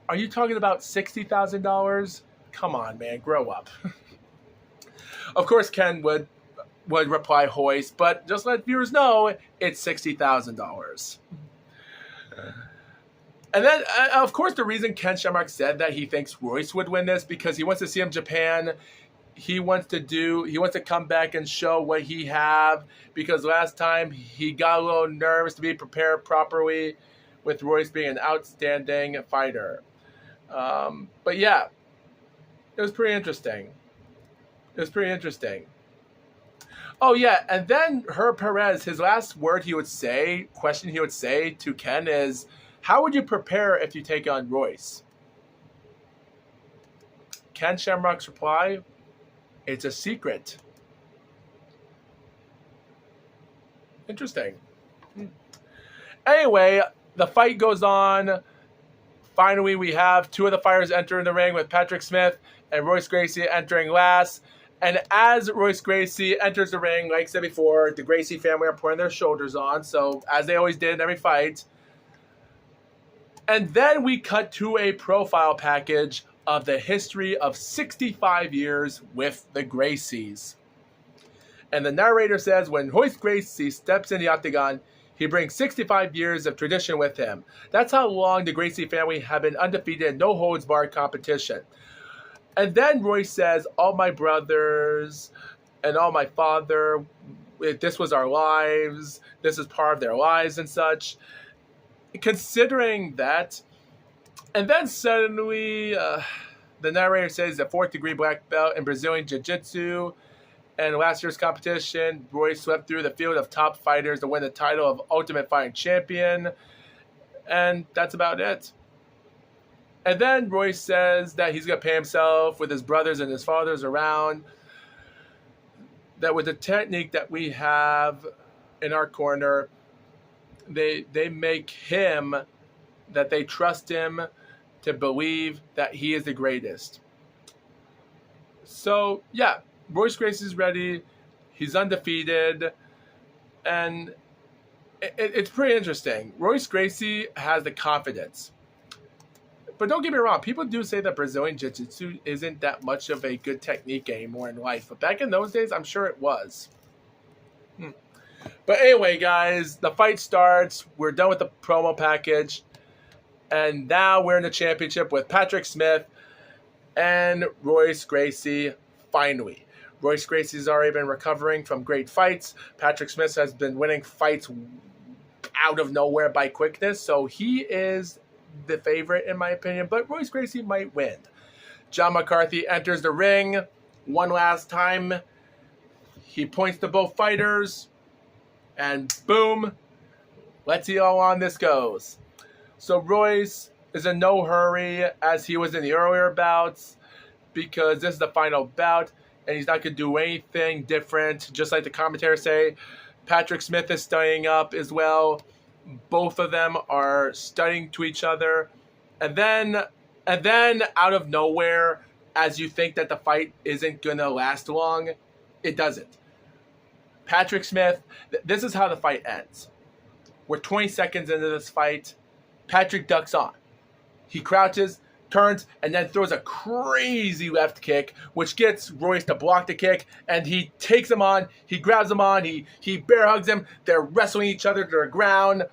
Are you talking about $60,000? Come on, man, grow up." Of course, Ken would reply Royce, but just let viewers know it's $60,000. And then, of course, the reason Ken Shamrock said that he thinks Royce would win this because he wants to see him in Japan. He wants to come back and show what he have, because last time he got a little nervous to be prepared properly, with Royce being an outstanding fighter. But yeah, it was pretty interesting. Oh, yeah, and then Herb Perez, his last question he would say to Ken is, how would you prepare if you take on Royce? Ken Shamrock's reply, it's a secret. Interesting. Anyway, the fight goes on. Finally, we have 2 of the fighters entering the ring, with Patrick Smith and Royce Gracie entering last. And as Royce Gracie enters the ring, like I said before, the Gracie family are putting their shoulders on, so as they always did in every fight. And then we cut to a profile package of the history of 65 years with the Gracies. And the narrator says, when Royce Gracie steps in the octagon, he brings 65 years of tradition with him. That's how long the Gracie family have been undefeated in no-holds-barred competition. And then Royce says, all my brothers and all my father, this was our lives, this is part of their lives and such. Considering that, and then suddenly the narrator says the 4th degree black belt in Brazilian Jiu-Jitsu, and last year's competition, Royce swept through the field of top fighters to win the title of Ultimate Fighting Champion, and that's about it. And then Royce says that he's going to pay himself with his brothers and his fathers around, that with the technique that we have in our corner, they make him, that they trust him to believe that he is the greatest. So, yeah, Royce Gracie is ready. He's undefeated. And it's pretty interesting. Royce Gracie has the confidence. But don't get me wrong, people do say that Brazilian Jiu-Jitsu isn't that much of a good technique anymore in life. But back in those days, I'm sure it was. But anyway, guys, the fight starts. We're done with the promo package. And now we're in the championship with Patrick Smith and Royce Gracie, finally. Royce Gracie's already been recovering from great fights. Patrick Smith has been winning fights out of nowhere by quickness. So he is the favorite, in my opinion. But Royce Gracie might win. John McCarthy enters the ring one last time. He points to both fighters. And boom, let's see how long this goes. So Royce is in no hurry as he was in the earlier bouts because this is the final bout and he's not going to do anything different. Just like the commentators say, Patrick Smith is studying up as well. Both of them are studying to each other. And then out of nowhere, as you think that the fight isn't going to last long, it doesn't. Patrick Smith, this is how the fight ends. We're 20 seconds into this fight. Patrick ducks on. He crouches, turns, and then throws a crazy left kick, which gets Royce to block the kick, and he takes him on. He grabs him on. He bear hugs him. They're wrestling each other to the ground,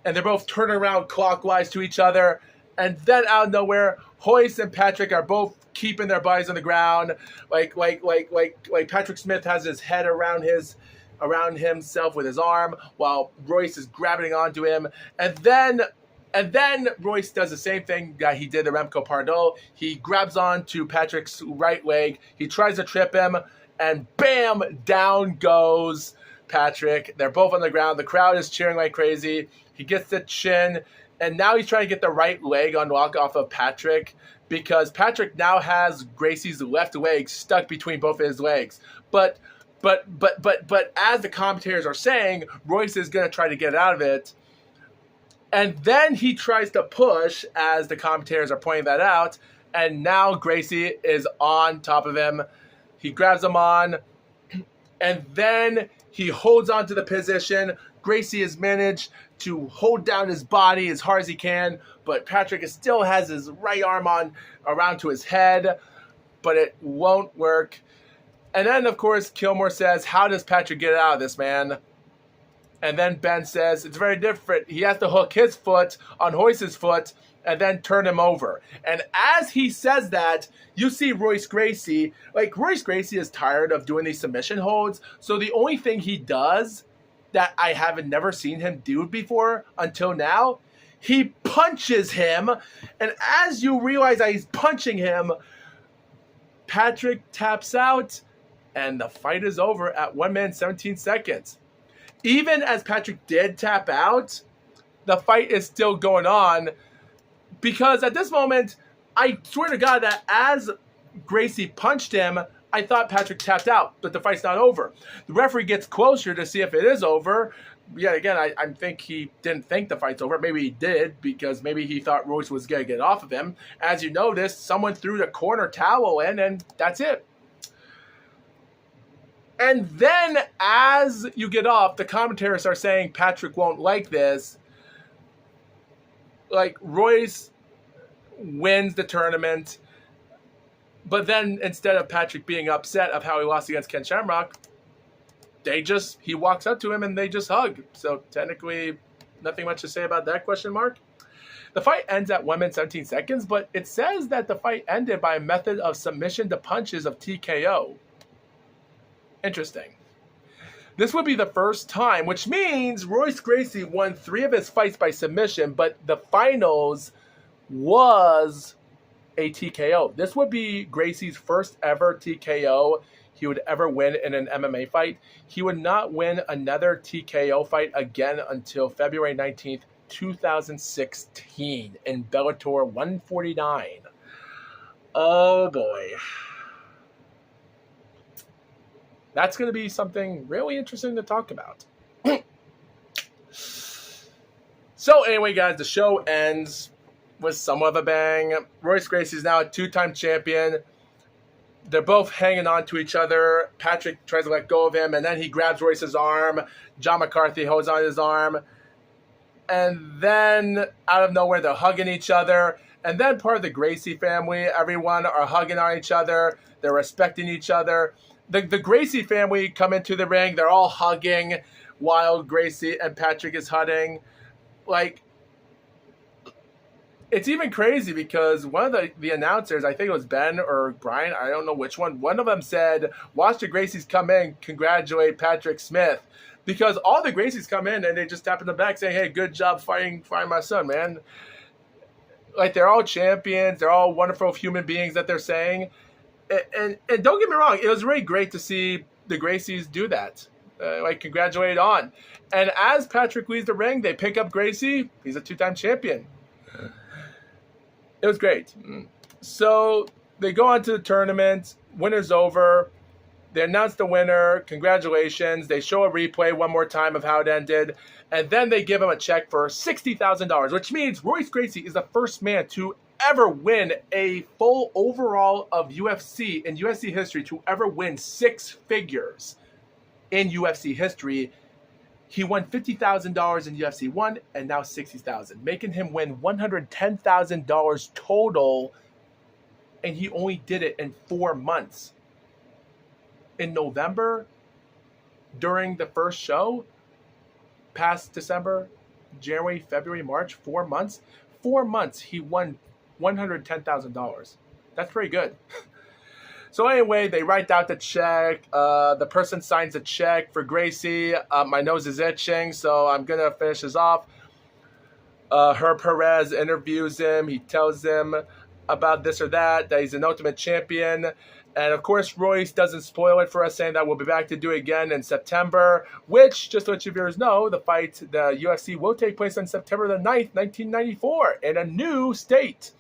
and they're both turning around clockwise to each other. And then out of nowhere, Royce and Patrick are both keeping their bodies on the ground. Like Patrick Smith has his head around himself with his arm, while Royce is grabbing onto him. And then Royce does the same thing that he did to Remco Pardo. He grabs onto Patrick's right leg. He tries to trip him, and bam, down goes Patrick. They're both on the ground. The crowd is cheering like crazy. He gets the chin, and now he's trying to get the right leg unlocked off of Patrick because Patrick now has Gracie's left leg stuck between both of his legs. But as the commentators are saying, Royce is going to try to get out of it. And then he tries to push, as the commentators are pointing that out. And now Gracie is on top of him. He grabs him on. And then he holds on to the position. Gracie has managed to hold down his body as hard as he can. But Patrick still has his right arm on around to his head. But it won't work. And then, of course, Kilmore says, how does Patrick get out of this, man? And then Ben says, it's very different. He has to hook his foot on Royce's foot and then turn him over. And as he says that, you see Royce Gracie. Like, Royce Gracie is tired of doing these submission holds. So the only thing he does that I haven't never seen him do before until now, he punches him. And as you realize that he's punching him, Patrick taps out. And the fight is over at 1 minute 17 seconds. Even as Patrick did tap out, the fight is still going on. Because at this moment, I swear to God that as Gracie punched him, I thought Patrick tapped out, but the fight's not over. The referee gets closer to see if it is over. Yet again, I think he didn't think the fight's over. Maybe he did, because maybe he thought Royce was going to get off of him. As you noticed, someone threw the corner towel in, and that's it. And then, as you get off, the commentators are saying Patrick won't like this. Like, Royce wins the tournament, but then instead of Patrick being upset of how he lost against Ken Shamrock, he walks up to him and they just hug. So technically, nothing much to say about that question mark. The fight ends at 1 minute 17 seconds, but it says that the fight ended by a method of submission to punches of TKO. Interesting. This would be the first time, which means Royce Gracie won 3 of his fights by submission, but the finals was a TKO. This would be Gracie's first ever TKO he would ever win in an MMA fight. He would not win another TKO fight again until February 19th, 2016 in Bellator 149. Oh boy. That's going to be something really interesting to talk about. So anyway, guys, the show ends with somewhat of a bang. Royce Gracie is now a 2-time champion. they're both hanging on to each other. Patrick tries to let go of him, and then he grabs Royce's arm. John McCarthy holds on his arm. And then, out of nowhere, they're hugging each other. And then part of the Gracie family, everyone are hugging on each other. They're respecting each other. The Gracie family come into the ring. They're all hugging while Gracie and Patrick is hugging. Like, it's even crazy because one of the announcers, I think it was Ben or Brian, I don't know which one of them said, watch the Gracies come in, congratulate Patrick Smith. Because all the Gracies come in and they just tap in the back saying, hey, good job fighting my son, man. Like, they're all champions. They're all wonderful human beings that they're saying. And don't get me wrong, it was really great to see the Gracies do that. Congratulate on. And as Patrick leaves the ring, they pick up Gracie. He's a 2-time champion. It was great. So they go on to the tournament. Winner's over. They announce the winner. Congratulations. They show a replay one more time of how it ended. And then they give him a check for $60,000, which means Royce Gracie is the first man to ever win a full overall of UFC in UFC history, to ever win 6 figures in UFC history. He won $50,000 in UFC 1 and now $60,000, making him win $110,000 total, and he only did it in 4 months. In November, during the first show, past December, January, February, March, 4 months. 4 months, he won $110,000. That's pretty good. So anyway, they write out the check. The person signs a check for Gracie. My nose is itching, so I'm going to finish this off. Herb Perez interviews him. He tells him about this or that he's an Ultimate Champion. And, of course, Royce doesn't spoil it for us, saying that we'll be back to do it again in September, which, just to let you viewers know, the UFC will take place on September the 9th, 1994, in a new state.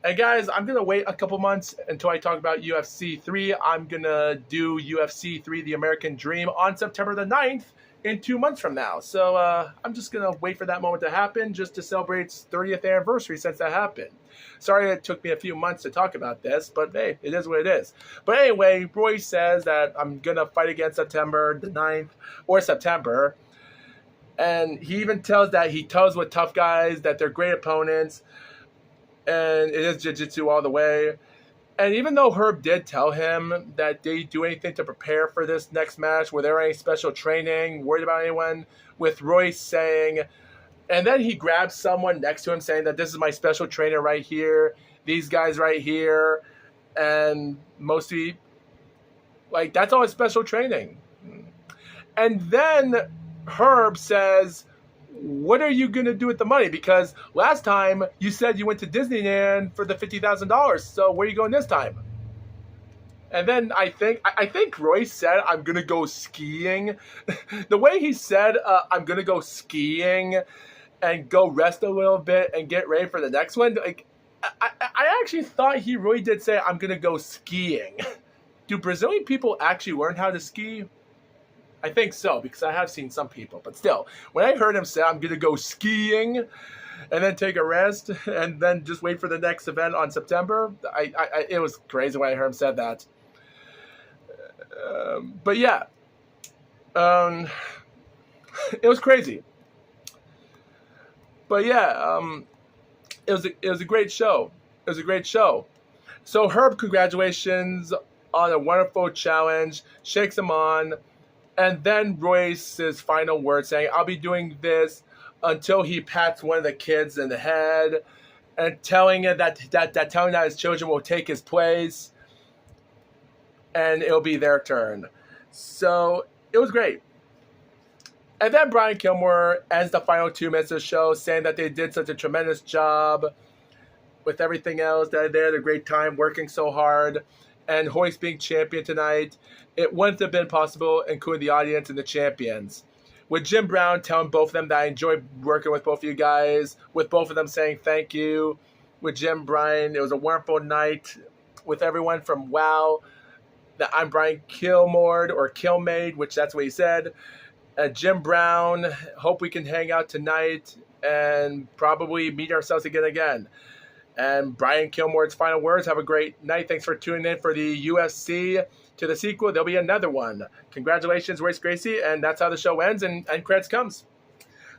And, guys, I'm going to wait a couple months until I talk about UFC 3. I'm going to do UFC 3, The American Dream, on September the 9th in 2 months from now. So I'm just going to wait for that moment to happen just to celebrate its 30th anniversary since that happened. Sorry it took me a few months to talk about this, but hey, it is what it is. But anyway, Royce says that I'm going to fight again September the 9th or September. And he even tells that he tells with tough guys that they're great opponents. And it is jiu-jitsu all the way. And even though Herb did tell him that they do anything to prepare for this next match, were there any special training, worried about anyone, with Royce saying, and then he grabs someone next to him saying that this is my special trainer right here, these guys right here, and mostly, like, that's all his special training. And then Herb says, what are you going to do with the money? Because last time you said you went to Disneyland for the $50,000. So where are you going this time? And then I think Royce said, I'm going to go skiing. The way he said, I'm going to go skiing and go rest a little bit and get ready for the next one. Like, I actually thought he really did say, I'm going to go skiing. Do Brazilian people actually learn how to ski? I think so, because I have seen some people. But still, when I heard him say, I'm going to go skiing and then take a rest and then just wait for the next event on September, it was crazy when I heard him say that. But yeah, it was crazy. But yeah, it was a great show. It was a great show. So Herb, congratulations on a wonderful challenge, shakes him on. And then Royce's final words saying, I'll be doing this until he pats one of the kids in the head and telling it telling that his children will take his place and it'll be their turn. So it was great. And then Brian Kilmore ends the final 2 minutes of the show saying that they did such a tremendous job with everything else, that they had a great time working so hard. And Royce being champion tonight, it wouldn't have been possible, including the audience and the champions. With Jim Brown telling both of them that I enjoyed working with both of you guys, with both of them saying thank you. With Jim Bryan, it was a wonderful night with everyone from WOW. That I'm Brian Kilmore, or Kilmade, which that's what he said. Jim Brown, hope we can hang out tonight and probably meet ourselves again. And Brian Kilmore's final words. Have a great night. Thanks for tuning in for the UFC to the sequel. There'll be another one. Congratulations, Royce Gracie. And that's how the show ends and credits comes.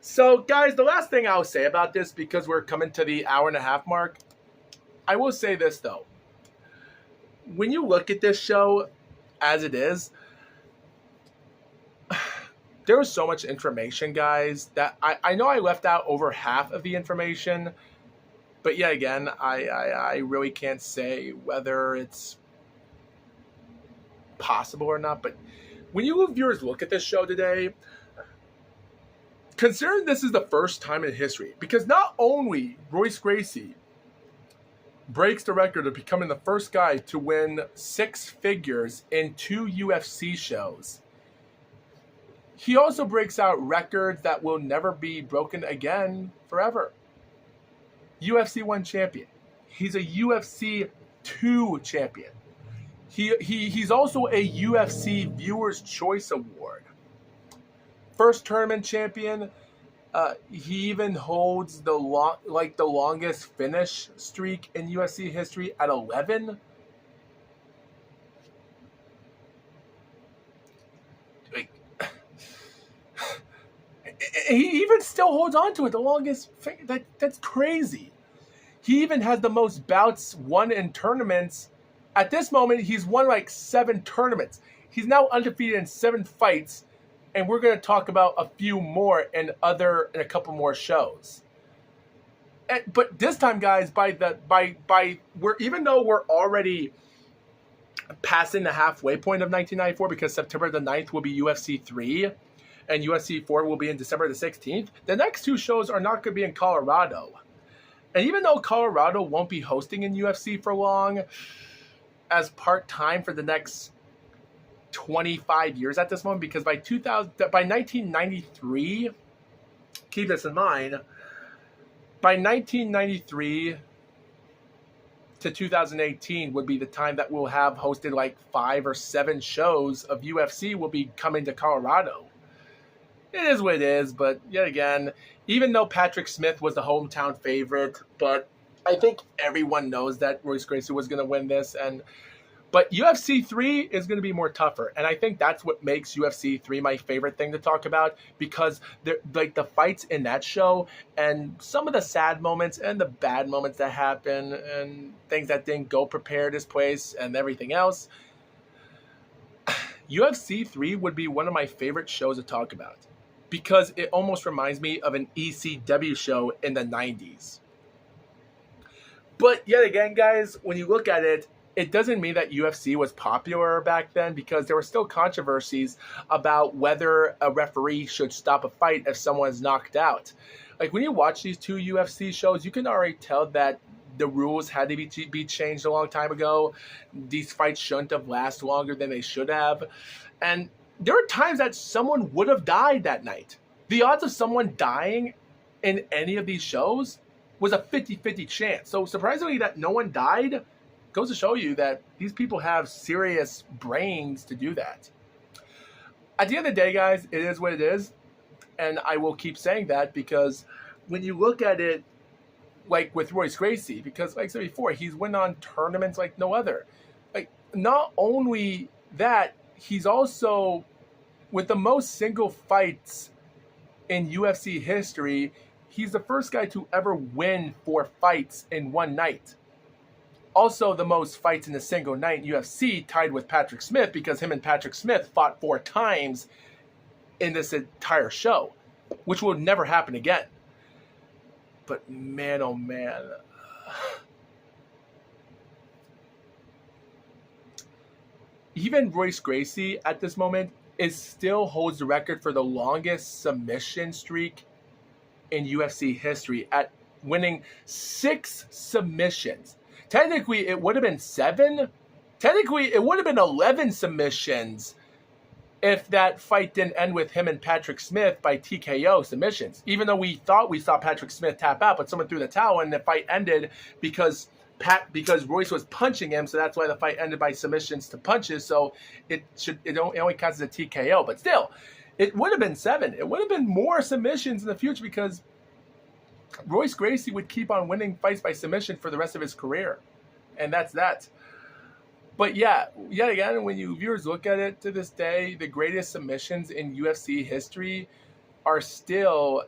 So, guys, the last thing I'll say about this, because we're coming to the hour-and-a-half mark, I will say this, though. When you look at this show as it is, there was so much information, guys, that I know I left out over half of the information. But yet again, I really can't say whether it's possible or not. But when you viewers look at this show today, considering this is the first time in history, because not only Royce Gracie breaks the record of becoming the first guy to win 6 figures in 2 UFC shows, he also breaks out records that will never be broken again forever. UFC 1 champion. He's a UFC 2 champion. He's also a UFC Viewers' Choice Award. First tournament champion. He even holds the longest finish streak in UFC history at 11. He even still holds on to it, the longest. That's crazy. He even has the most bouts won in tournaments. At this moment, he's won like 7 tournaments. He's now undefeated in 7 fights, and we're going to talk about a few more in a couple more shows. But this time, guys, even though we're already passing the halfway point of 1994, because September the 9th will be UFC 3. And UFC 4 will be in December the 16th. The next 2 shows are not going to be in Colorado. And even though Colorado won't be hosting in UFC for long, as part-time for the next 25 years at this moment, because by 1993, keep this in mind, by 1993 to 2018 would be the time that we'll have hosted like 5 or 7 shows of UFC will be coming to Colorado. It is what it is, but yet again, even though Patrick Smith was the hometown favorite, but I think everyone knows that Royce Gracie was going to win this. But UFC 3 is going to be more tougher, and I think that's what makes UFC 3 my favorite thing to talk about, because the fights in that show and some of the sad moments and the bad moments that happen and things that didn't go prepared as place and everything else. UFC 3 would be one of my favorite shows to talk about, because it almost reminds me of an ECW show in the 90s. But yet again, guys, when you look at it, it doesn't mean that UFC was popular back then, because there were still controversies about whether a referee should stop a fight if someone is knocked out. Like, when you watch these 2 UFC shows, you can already tell that the rules had to be changed a long time ago. These fights shouldn't have lasted longer than they should have. And there are times that someone would have died that night. The odds of someone dying in any of these shows was a 50-50 chance. So surprisingly that no one died goes to show you that these people have serious brains to do that. At the end of the day, guys, it is what it is. And I will keep saying that, because when you look at it, like with Royce Gracie, because like I said before, he's won on tournaments like no other. Like, not only that, he's also, with the most single fights in UFC history, he's the first guy to ever win 4 fights in one night. Also, the most fights in a single night in UFC, tied with Patrick Smith, because him and Patrick Smith fought 4 times in this entire show, which will never happen again. But man, oh man. Even Royce Gracie at this moment still holds the record for the longest submission streak in UFC history, at winning 6 submissions. Technically, it would have been 7. Technically, it would have been 11 submissions if that fight didn't end with him and Patrick Smith by TKO submissions. Even though we thought we saw Patrick Smith tap out, but someone threw the towel and the fight ended because Royce was punching him, so that's why the fight ended by submissions to punches. So it only counts as a TKO. But still, it would have been 7. It would have been more submissions in the future, because Royce Gracie would keep on winning fights by submission for the rest of his career. And that's that. But yeah, yet again, when you viewers look at it to this day, the greatest submissions in UFC history are still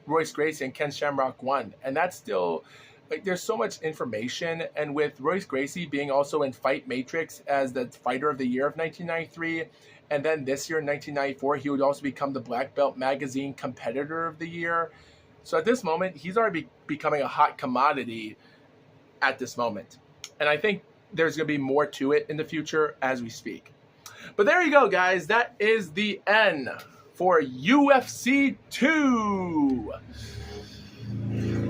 Royce Gracie and Ken Shamrock won. And that's still, like, there's so much information. And with Royce Gracie being also in Fight Matrix as the Fighter of the Year of 1993, and then this year in 1994, he would also become the Black Belt Magazine Competitor of the Year. So at this moment, he's already becoming a hot commodity at this moment. And I think there's going to be more to it in the future as we speak. But there you go, guys. That is the end for UFC 2.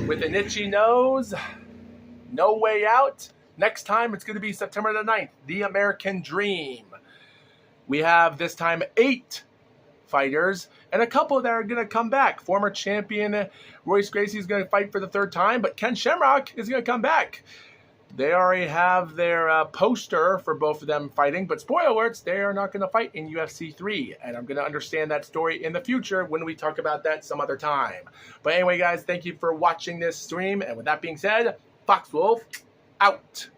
With an itchy nose, no way out. Next time, it's going to be September the 9th, The American Dream. We have this time 8 fighters and a couple that are going to come back. Former champion Royce Gracie is going to fight for the 3rd time, but Ken Shamrock is going to come back. They already have their poster for both of them fighting, but spoiler alerts, they are not going to fight in UFC 3. And I'm going to understand that story in the future when we talk about that some other time. But anyway, guys, thank you for watching this stream. And with that being said, FoxWolf out.